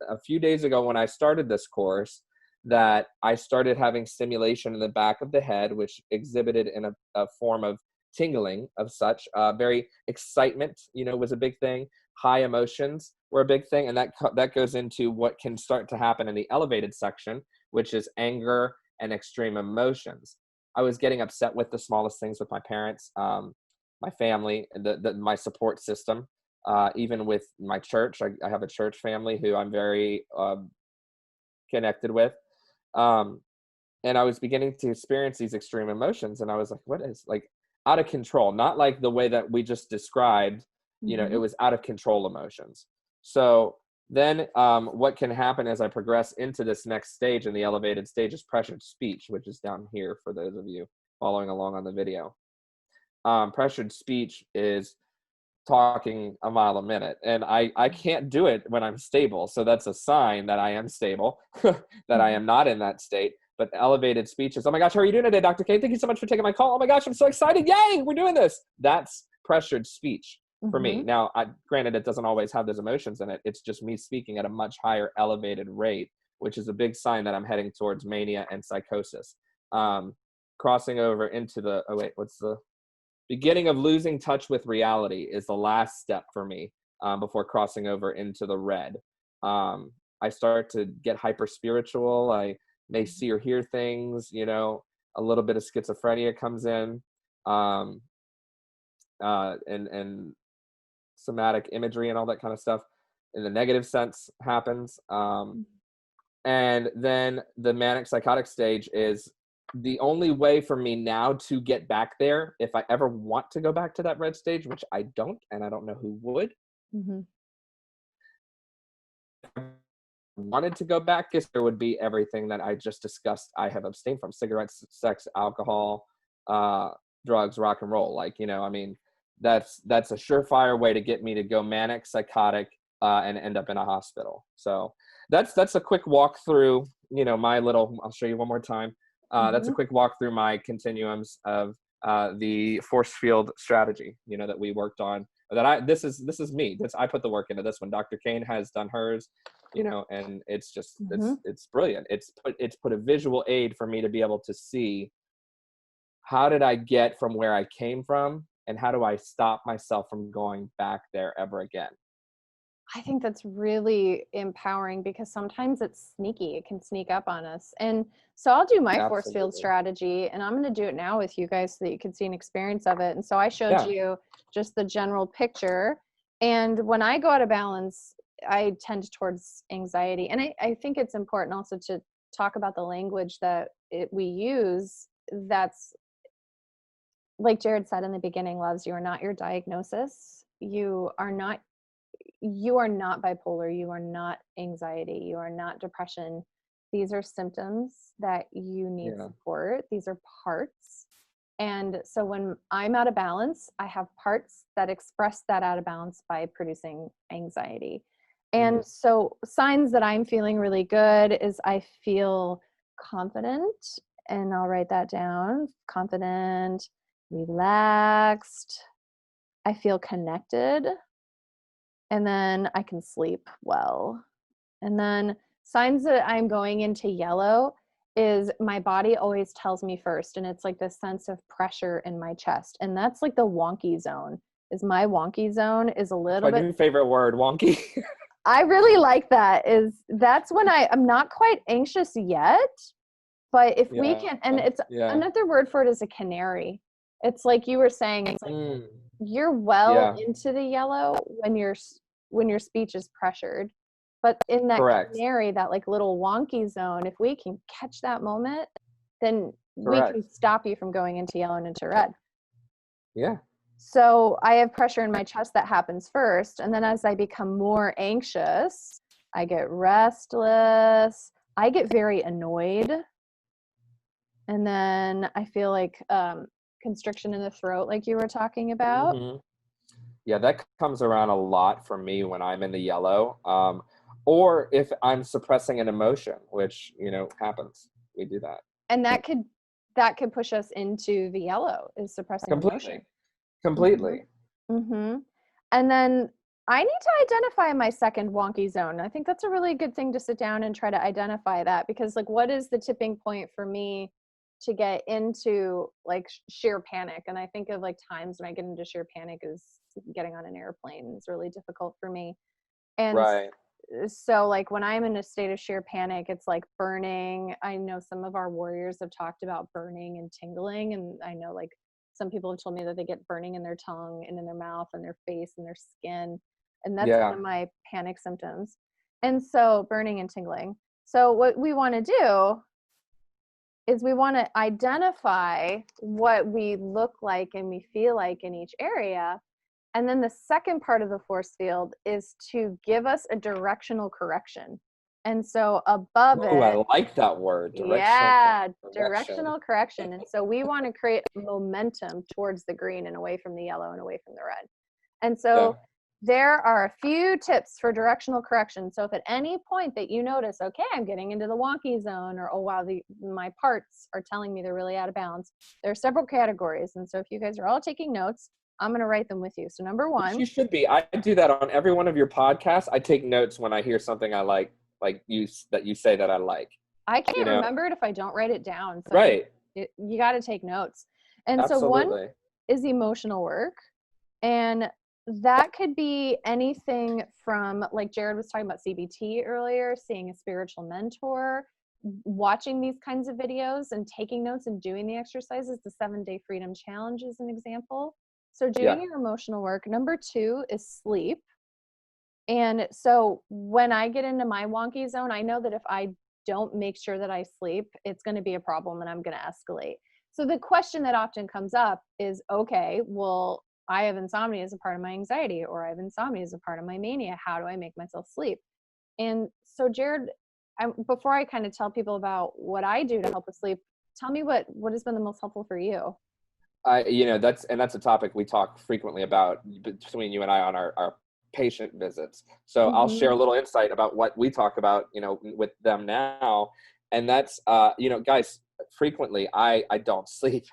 a few days ago when I started this course that I started having stimulation in the back of the head, which exhibited in a form of tingling of such. Very excitement, was a big thing. High emotions were a big thing. And that goes into what can start to happen in the elevated section, which is anger and extreme emotions. I was getting upset with the smallest things with my parents, my family, my support system, even with my church. I have a church family who I'm very connected with. And I was beginning to experience these extreme emotions. And I was like, what is, like, out of control? Not like the way that we just described, it was out of control emotions. So Then what can happen as I progress into this next stage, in the elevated stage, is pressured speech, which is down here for those of you following along on the video. Pressured speech is talking a mile a minute, and I can't do it when I'm stable. So that's a sign that I am stable, that I am not in that state. But elevated speech is, oh my gosh, how are you doing today, Dr. Cain? Thank you so much for taking my call. Oh my gosh, I'm so excited. Yay, we're doing this. That's pressured speech for me. Now, granted, it doesn't always have those emotions in it. It's just me speaking at a much higher elevated rate, which is a big sign that I'm heading towards mania and psychosis. Crossing over into the, what's the beginning of losing touch with reality is the last step for me before crossing over into the red. I start to get hyper spiritual. I may see or hear things, a little bit of schizophrenia comes in, and somatic imagery and all that kind of stuff in the negative sense happens. And then the manic psychotic stage is the only way for me now to get back there, if I ever want to go back to that red stage, which I don't, and I don't know who would. Wanted to go back, because there would be everything that I just discussed. I have abstained from: cigarettes, sex, alcohol, drugs, rock and roll. That's a surefire way to get me to go manic, psychotic, and end up in a hospital. So that's a quick walk through, my little, I'll show you one more time. That's a quick walk through my continuums of the Forcefield strategy, that we worked on. This is me. I put the work into this one. Dr. Cain has done hers, and it's just, it's brilliant. It's put a visual aid for me to be able to see, how did I get from where I came from, and how do I stop myself from going back there ever again? I think that's really empowering, because sometimes it's sneaky. It can sneak up on us. And so I'll do my Forcefield strategy, and I'm going to do it now with you guys so that you can see an experience of it. And so I showed you just the general picture. And when I go out of balance, I tend towards anxiety. And I think it's important also to talk about the language that we use. That's, like Jared said in the beginning, loves, you are not your diagnosis. You are not bipolar. You are not anxiety. You are not depression. These are symptoms that you need support. These are parts. And so when I'm out of balance, I have parts that express that out of balance by producing anxiety. And so signs that I'm feeling really good is I feel confident, and I'll write that down. Confident, relaxed. I feel connected. And then I can sleep well. And then signs that I'm going into yellow is my body always tells me first. And it's like this sense of pressure in my chest. And that's like the wonky zone. My wonky zone is a little bit. My new favorite word, wonky. I really like that. That's when I'm not quite anxious yet. But if we can, and it's another word for it is a canary. It's like you were saying, it's like you're into the yellow when your speech is pressured. But in that canary, that like little wonky zone, if we can catch that moment, then we can stop you from going into yellow and into red. Yeah. So I have pressure in my chest that happens first. And then as I become more anxious, I get restless. I get very annoyed. And then I feel like constriction in the throat, like you were talking about. Yeah, that comes around a lot for me when I'm in the yellow. Or if I'm suppressing an emotion, which, happens. We do that. And that could push us into the yellow, is suppressing emotion. Completely. And then I need to identify my second wonky zone. I think that's a really good thing to sit down and try to identify that, because like, what is the tipping point for me to get into like sheer panic? And I think of like times when I get into sheer panic is getting on an airplane is really difficult for me. And so like when I'm in a state of sheer panic, it's like burning. I know some of our warriors have talked about burning and tingling. And I know like some people have told me that they get burning in their tongue and in their mouth and their face and their skin. And that's one of my panic symptoms. And so burning and tingling. So what we want to do is we want to identify what we look like and we feel like in each area. And then the second part of the force field is to give us a directional correction. And so above Ooh, I it, like that word, directional yeah, correction. directional correction. And so we want to create momentum towards the green and away from the yellow and away from the red. And so there are a few tips for directional correction. So if at any point that you notice, okay, I'm getting into the wonky zone, or, oh, wow, my parts are telling me they're really out of balance, there are several categories. And so if you guys are all taking notes, I'm going to write them with you. So number one. You should be. I do that on every one of your podcasts. I take notes when I hear something I like you say that I like. I can't remember it if I don't write it down. So right. You got to take notes. And Absolutely. so one is emotional work. And that could be anything from, like Jared was talking about CBT earlier, seeing a spiritual mentor, watching these kinds of videos and taking notes and doing the exercises. The 7-Day Freedom Challenge is an example. So doing your emotional work. Number 2 is sleep. And so when I get into my wonky zone, I know that if I don't make sure that I sleep, it's going to be a problem and I'm going to escalate. So the question that often comes up is, okay, well, I have insomnia as a part of my anxiety, or I have insomnia as a part of my mania. How do I make myself sleep? And so Jared, before I kind of tell people about what I do to help with sleep, tell me what has been the most helpful for you. That's a topic we talk frequently about between you and I on our patient visits. So I'll share a little insight about what we talk about, with them now. And that's, guys, frequently I don't sleep.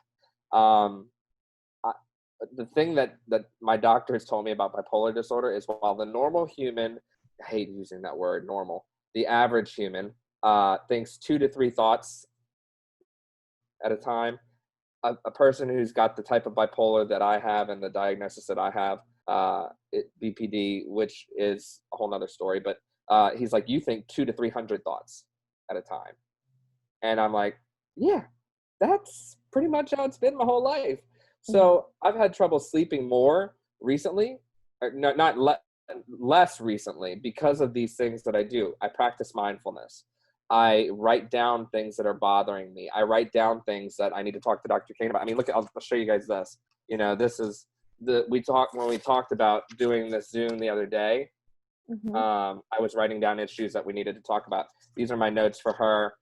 The thing that my doctor has told me about bipolar disorder is, while the normal human, I hate using that word, normal, the average human thinks 2 to 3 thoughts at a time, a person who's got the type of bipolar that I have and the diagnosis that I have, BPD, which is a whole nother story, but he's like, you think 200 to 300 thoughts at a time. And I'm like, yeah, that's pretty much how it's been my whole life. So I've had trouble sleeping more recently, or less recently, because of these things that I do. I practice mindfulness. I write down things that are bothering me. I write down things that I need to talk to Dr. Cain about. I mean, look, I'll show you guys this. This is when we talked about doing this Zoom the other day. I was writing down issues that we needed to talk about. These are my notes for her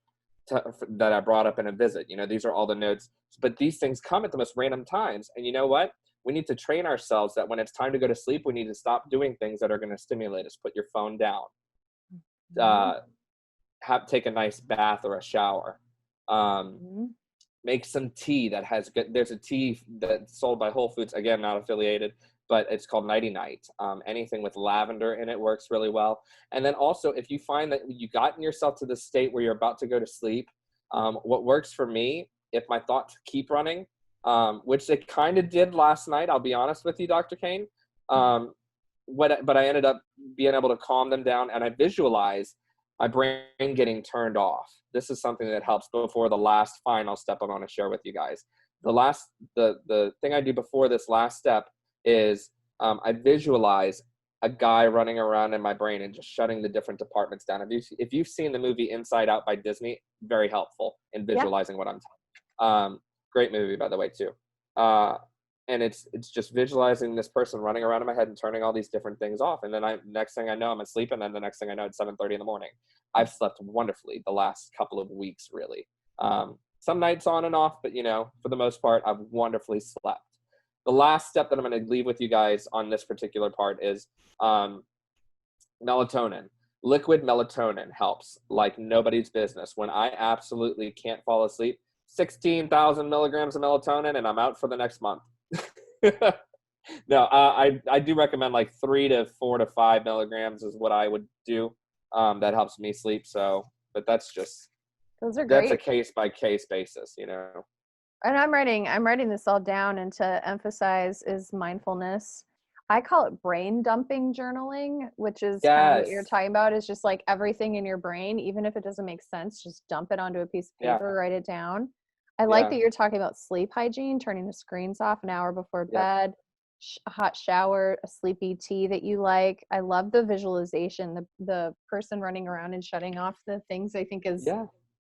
that I brought up in a visit. These are all the notes, but these things come at the most random times. And you know what? We need to train ourselves that when it's time to go to sleep, we need to stop doing things that are going to stimulate us. Put your phone down. Take a nice bath or a shower. Make some tea that has good. There's a tea that's sold by Whole Foods, again, not affiliated, but it's called Nighty Night. Anything with lavender in it works really well. And then also, if you find that you gotten yourself to the state where you're about to go to sleep, what works for me, if my thoughts keep running, which they kind of did last night, I'll be honest with you, Dr. Cain, but I ended up being able to calm them down, and I visualize my brain getting turned off. This is something that helps before the last final step I'm going to share with you guys. The thing I do before this last step is I visualize a guy running around in my brain and just shutting the different departments down. If you've seen the movie Inside Out by Disney, very helpful in visualizing what I'm talking. Great movie, by the way, too. And it's just visualizing this person running around in my head and turning all these different things off. And then next thing I know, I'm asleep. And then the next thing I know, it's 7:30 in the morning. I've slept wonderfully the last couple of weeks, really. Some nights on and off, but for the most part, I've wonderfully slept. The last step that I'm going to leave with you guys on this particular part is melatonin. Liquid melatonin helps like nobody's business. When I absolutely can't fall asleep, 16,000 milligrams of melatonin, and I'm out for the next month. No, I do recommend like 3 to 4 to 5 milligrams is what I would do. That helps me sleep. So, but that's those are great. That's a case by case basis, And I'm writing this all down, and to emphasize is mindfulness. I call it brain dumping journaling, which is kind of what you're talking about, is just like everything in your brain, even if it doesn't make sense, just dump it onto a piece of paper, write it down. I like that you're talking about sleep hygiene, turning the screens off an hour before bed, a hot shower, a sleepy tea that you like. I love the visualization, the person running around and shutting off the things, I think is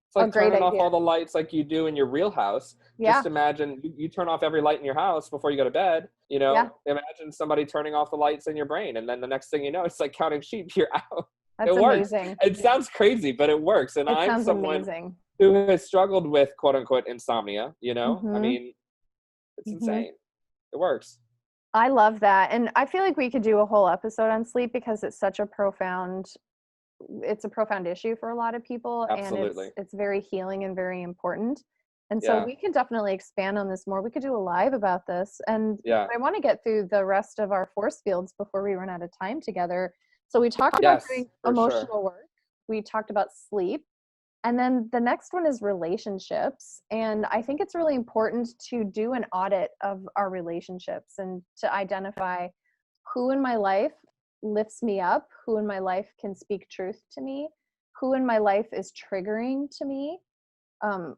It's like great turning off idea. all the lights like you do in your real house. Yeah. Just imagine you turn off every light in your house before you go to bed. You know, Yeah. imagine somebody turning off the lights in your brain, and then the next thing you know, it's like counting sheep. You're out. That's It works. amazing. It sounds crazy, but it works. And It I'm sounds someone amazing. who has struggled with quote unquote insomnia. You know, I Mhm. mean, it's Mhm. insane. It works. I love that. And I feel like we could do a whole episode on sleep because it's such a profound issue for a lot of people, Absolutely. and it's very healing and very important. And so Yeah. we can definitely expand on this more. We could do a live about this. And Yeah. I want to get through the rest of our force fields before we run out of time together. So we talked about Yes, doing for emotional sure. work. We talked about sleep. And then the next one is relationships. And I think it's really important to do an audit of our relationships and to identify who in my life lifts me up, who in my life can speak truth to me, who in my life is triggering to me, um,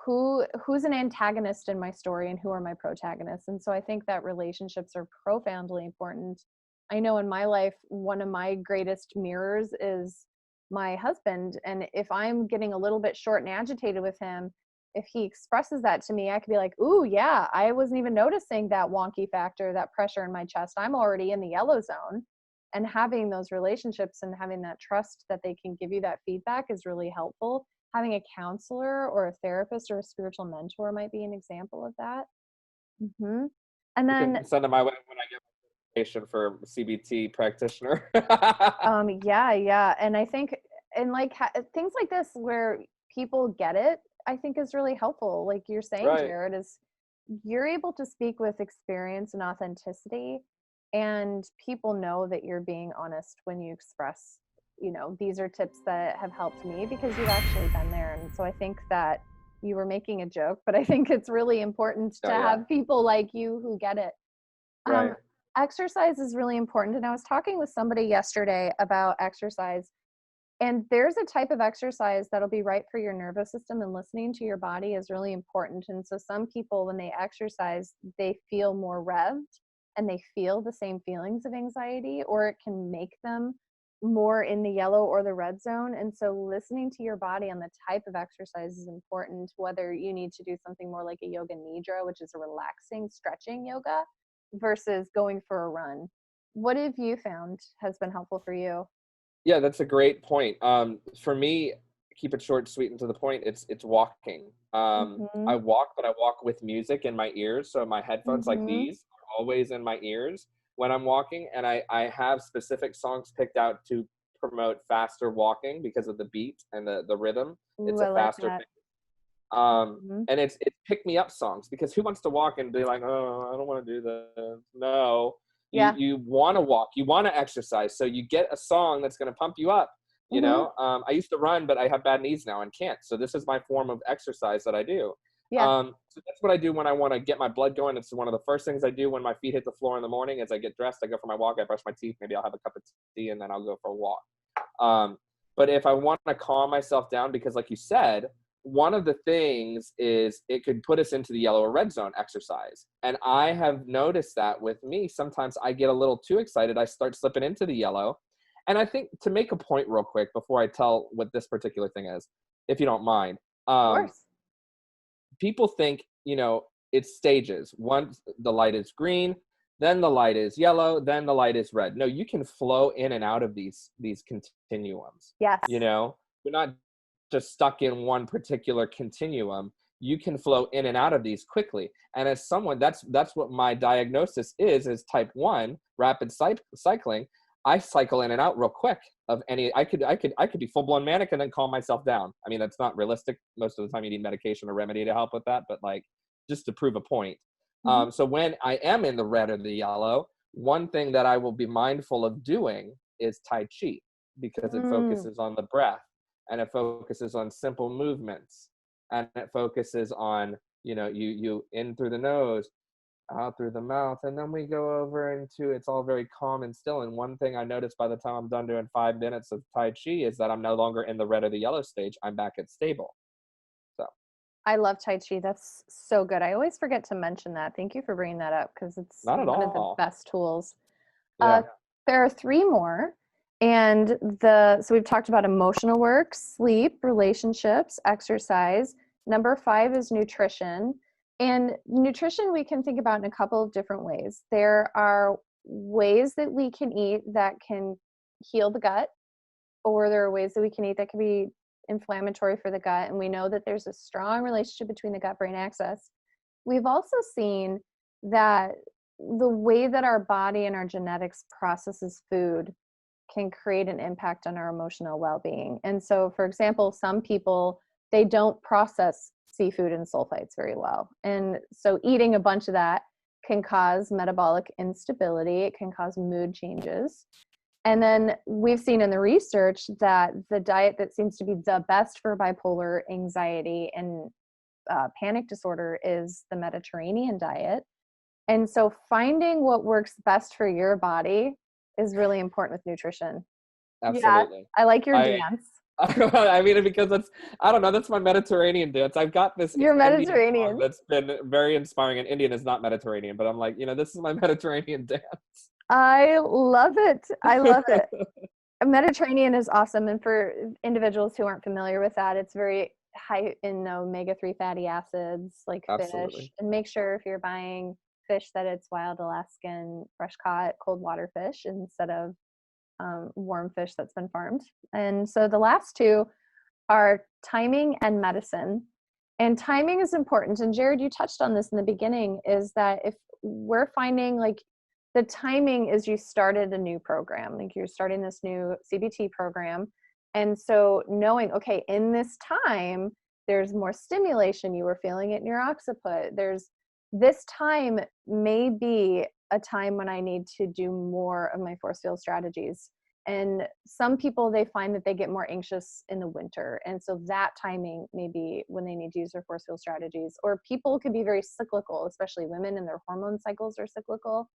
who's an antagonist in my story, and who are my protagonists. And so I think that relationships are profoundly important. I know in my life, one of my greatest mirrors is my husband. And if I'm getting a little bit short and agitated with him, if he expresses that to me, I could be like, ooh, yeah, I wasn't even noticing that wonky factor, that pressure in my chest. I'm already in the yellow zone. And having those relationships and having that trust that they can give you that feedback is really helpful. Having a counselor or a therapist or a spiritual mentor might be an example of that. Mm-hmm. And You then, can send them my way when I get my certification for CBT practitioner. yeah. And I think, and like things like this where people get it, I think is really helpful. Like you're saying, Right. Jared, is you're able to speak with experience and authenticity, and people know that you're being honest when you express, these are tips that have helped me because you've actually been there. And so I think that you were making a joke, but I think it's really important to Oh, yeah. have people like you who get it. Right. Exercise is really important. And I was talking with somebody yesterday about exercise, and there's a type of exercise that'll be right for your nervous system, and listening to your body is really important. And so some people, when they exercise, they feel more revved and they feel the same feelings of anxiety, or it can make them more in the yellow or the red zone. And so listening to your body on the type of exercise is important, whether you need to do something more like a yoga nidra, which is a relaxing stretching yoga, versus going for a run. What have you found has been helpful for you? Yeah, that's a great point. For me, keep it short, sweet, and to the point. It's walking. I Mm-hmm. walk, but I walk with music in my ears. So my headphones like Mm-hmm. these are always in my ears when I'm walking, and I have specific songs picked out to promote faster walking because of the beat and the rhythm. Ooh, It's I a like faster that. pace. Mhm. And it's pick me up songs, because who wants to walk and be like, oh, I don't want to do this. No, Yeah. you want to walk, you want to exercise. So you get a song that's going to pump you up. Mhm. I used to run, but I have bad knees now and can't. So this is my form of exercise that I do. Yeah. So that's what I do when I want to get my blood going. It's one of the first things I do when my feet hit the floor in the morning. As I get dressed, I go for my walk, I brush my teeth, maybe I'll have a cup of tea, and then I'll go for a walk. But if I want to calm myself down, because like you said, one of the things is it could put us into the yellow or red zone exercise. And I have noticed that with me, sometimes I get a little too excited. I start slipping into the yellow. And I think, to make a point real quick before I tell what this particular thing is, if you don't mind, Of course. people think, it's stages. Once the light is green, then the light is yellow, then the light is red. No, you can flow in and out of these continuums. Yes. You're not just stuck in one particular continuum. You can flow in and out of these quickly. And as someone, that's what my diagnosis is type 1 rapid cycling. I cycle in and out real quick of any. I could be full blown manic and then calm myself down. I mean, that's not realistic. Most of the time you need medication or remedy to help with that, but like, just to prove a point. Mhm. So when I am in the red or the yellow, one thing that I will be mindful of doing is Tai Chi, because it Mm. focuses on the breath, and it focuses on simple movements, and it focuses on, you in through the nose, out through the mouth, and then we go over into, it's all very calm and still. And one thing I noticed by the time I'm done doing 5 minutes of Tai Chi is that I'm no longer in the red or the yellow stage. I'm back at stable. So I love Tai Chi. That's so good. I always forget to mention that. Thank you for bringing that up because it's not at one of the all. best tools. Uh, Yeah. there are three more. And so we've talked about emotional work, sleep, relationships, exercise. Number 5 is nutrition. And nutrition we can think about in a couple of different ways. There are ways that we can eat that can heal the gut, or there are ways that we can eat that can be inflammatory for the gut. And we know that there's a strong relationship between the gut-brain axis. We've also seen that the way that our body and our genetics processes food can create an impact on our emotional well-being. And so, for example, some people, they don't process seafood and sulfites very well. And so eating a bunch of that can cause metabolic instability. It can cause mood changes. And then we've seen in the research that the diet that seems to be the best for bipolar, anxiety, and panic disorder is the Mediterranean diet. And so finding what works best for your body is really important with nutrition. Absolutely. Yeah, I like your I dance. I mean, because I don't know, that's my Mediterranean dance. I've got this You're Indian song Mediterranean. that's been very inspiring, and Indian is not Mediterranean, but I'm like, this is my Mediterranean dance. I love it. I love it. Mediterranean is awesome. And for individuals who aren't familiar with that, it's very high in omega-3 fatty acids, like Absolutely. fish. And make sure if you're buying fish that it's wild Alaskan, fresh caught, cold water fish instead of warm fish that's been farmed. And so the last 2 are timing and medicine. And timing is important. And Jared, you touched on this in the beginning, is that if we're finding like the timing is you started a new program, like you're starting this new CBT program. And so knowing, okay, in this time, there's more stimulation, you were feeling it in your occiput. There's this time may be a time when I need to do more of my Forcefield strategies. And some people, they find that they get more anxious in the winter. And so that timing may be when they need to use their Forcefield strategies. Or people can be very cyclical, especially women, and their hormone cycles are cyclical.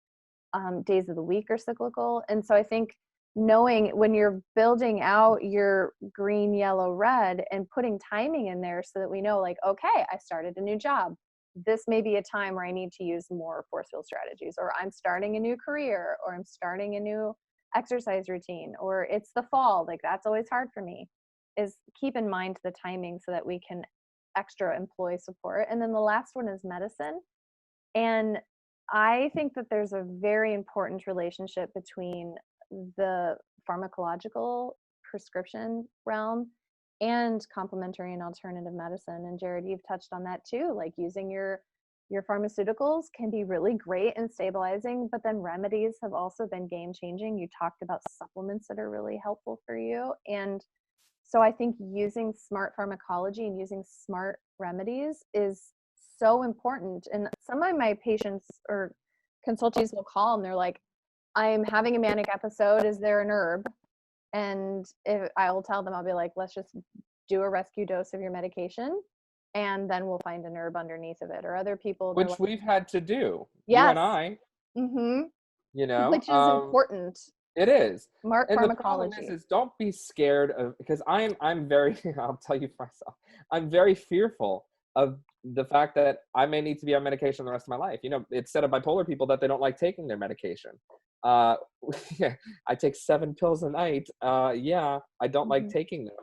Days of the week are cyclical. And so I think knowing when you're building out your green, yellow, red and putting timing in there so that we know like, okay, I started a new job. This may be a time where I need to use more Forcefield strategies, or I'm starting a new career, or I'm starting a new exercise routine, or it's the fall. Like that's always hard for me, is keep in mind the timing so that we can extra employ support. And then the last one is medicine. And I think that there's a very important relationship between the pharmacological prescription realm and complementary and alternative medicine. And Jared, you've touched on that too, like using your pharmaceuticals can be really great and stabilizing, but then remedies have also been game changing. You talked about supplements that are really helpful for you. And so I think using smart pharmacology and using smart remedies is so important. And some of my patients or consultees will call and they're like, I'm having a manic episode. Is there an herb? And if I will tell them, I'll be like, let's just do a rescue dose of your medication, and then we'll find an herb underneath of it. Or other people, Which like, we've had to do, you yes, and I, which is important. It is. Smart And the problem pharmacology. is don't be scared of, because I'm very, I'll tell you for myself, I'm very fearful of the fact that I may need to be on medication the rest of my life. It's said of bipolar people that they don't like taking their medication. Yeah, I take 7 pills a night. Yeah, I don't like taking them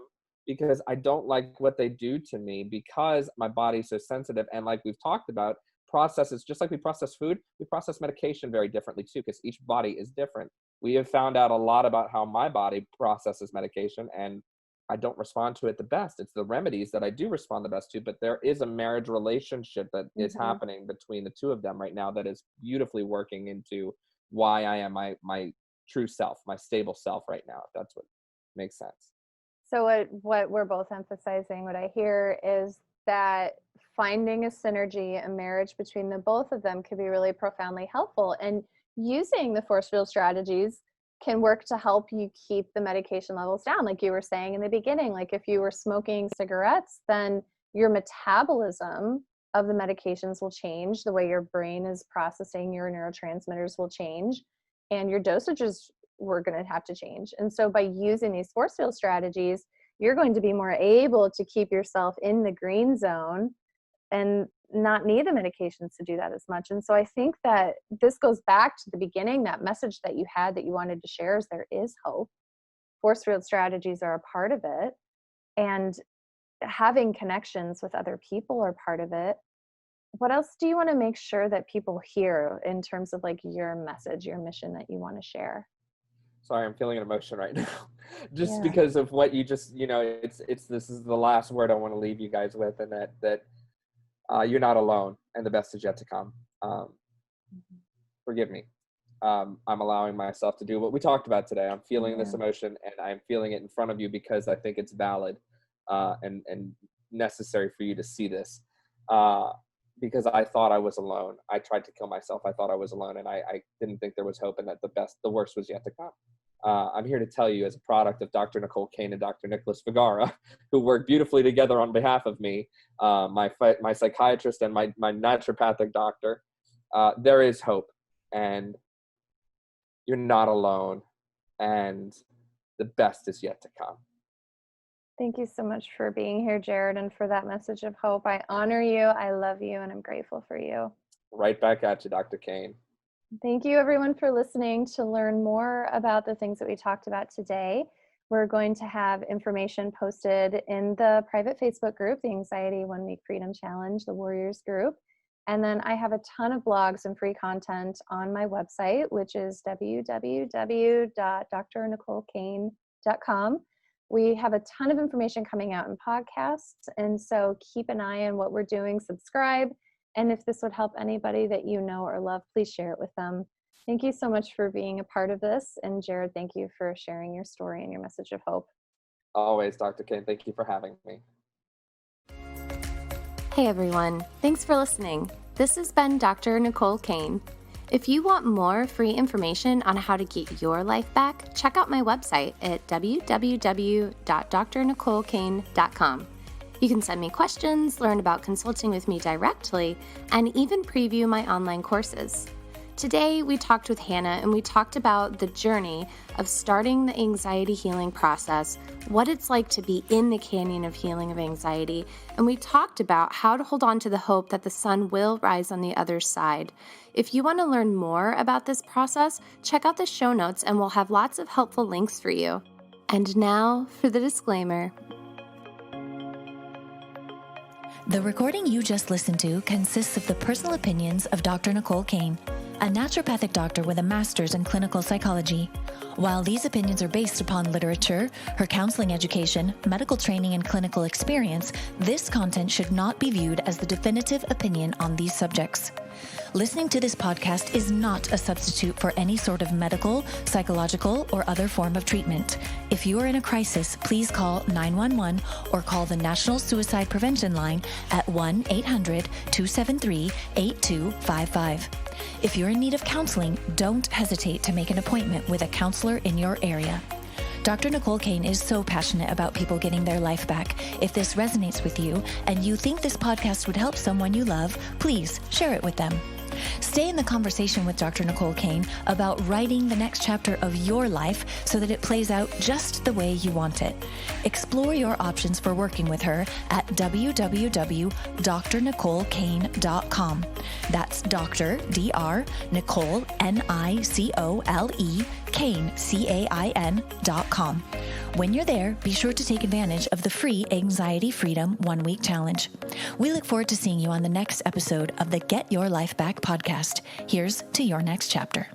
because I don't like what they do to me, because my body's so sensitive. And like we've talked about, processes, just like we process food, we process medication very differently too, because each body is different. We have found out a lot about how my body processes medication, and I don't respond to it the best. It's the remedies that I do respond the best to, but there is a marriage relationship that is happening between the two of them right now that is beautifully working into why I am my true self, my stable self right now, if that's what makes sense. So what we're both emphasizing, what I hear is that finding a synergy, a marriage between the both of them could be really profoundly helpful. And using the Forcefield strategies can work to help you keep the medication levels down. Like you were saying in the beginning, like if you were smoking cigarettes, then your metabolism of the medications will change. The way your brain is processing your neurotransmitters will change, and your dosages we're going to have to change. And so by using these Forcefield strategies, you're going to be more able to keep yourself in the green zone and not need the medications to do that as much. And so I think that this goes back to the beginning, that message that you had that you wanted to share, is there is hope. Forcefield Strategies are a part of it, and having connections with other people are part of it. What else do you want to make sure that people hear in terms of like your message, your mission that you want to share? Sorry, I'm feeling an emotion right now. Just Yeah. because of what you just, this is the last word I want to leave you guys with, and that you're not alone, and the best is yet to come. Forgive me. I'm allowing myself to do what we talked about today. I'm feeling this emotion, and I'm feeling it in front of you because I think it's valid and necessary for you to see this. Because I thought I was alone. I tried to kill myself. I thought I was alone, and I didn't think there was hope, and that the worst was yet to come. I'm here to tell you, as a product of Dr. Nicole Cain and Dr. Nicholas Vergara, who worked beautifully together on behalf of me, my psychiatrist and my naturopathic doctor, there is hope, and you're not alone, and the best is yet to come. Thank you so much for being here, Jared, and for that message of hope. I honor you, I love you, and I'm grateful for you. Right back at you, Dr. Cain. Thank you, everyone, for listening. To learn more about the things that we talked about today, we're going to have information posted in the private Facebook group, the Anxiety 1 Week Freedom Challenge, the Warriors group. And then I have a ton of blogs and free content on my website, which is www.drnicolecain.com. We have a ton of information coming out in podcasts, and so keep an eye on what we're doing, subscribe, and if this would help anybody that you know or love, please share it with them. Thank you so much for being a part of this, and Jared, thank you for sharing your story and your message of hope. Always, Dr. Cain, thank you for having me. Hey everyone, thanks for listening. This has been Dr. Nicole Cain. If you want more free information on how to get your life back, check out my website at www.drnicolecain.com. You can send me questions, learn about consulting with me directly, and even preview my online courses. Today, we talked with Hannah, and we talked about the journey of starting the anxiety healing process, what it's like to be in the canyon of healing of anxiety, and we talked about how to hold on to the hope that the sun will rise on the other side. If you want to learn more about this process, check out the show notes, and we'll have lots of helpful links for you. And now for the disclaimer. The recording you just listened to consists of the personal opinions of Dr. Nicole Cain, a naturopathic doctor with a master's in clinical psychology. While these opinions are based upon literature, her counseling education, medical training, and clinical experience, this content should not be viewed as the definitive opinion on these subjects. Listening to this podcast is not a substitute for any sort of medical, psychological, or other form of treatment. If you are in a crisis, please call 911 or call the National Suicide Prevention Line at 1-800-273-8255. If you're in need of counseling, don't hesitate to make an appointment with a counselor in your area. Dr. Nicole Cain is so passionate about people getting their life back. If this resonates with you and you think this podcast would help someone you love, please share it with them. Stay in the conversation with Dr. Nicole Cain about writing the next chapter of your life so that it plays out just the way you want it. Explore your options for working with her at www.drnicolecain.com. That's Dr. Dr. Nicole Nicole Cain CAIN.com. When you're there, be sure to take advantage of the free Anxiety Freedom 1 Week Challenge. We look forward to seeing you on the next episode of the Get Your Life Back podcast. Here's to your next chapter.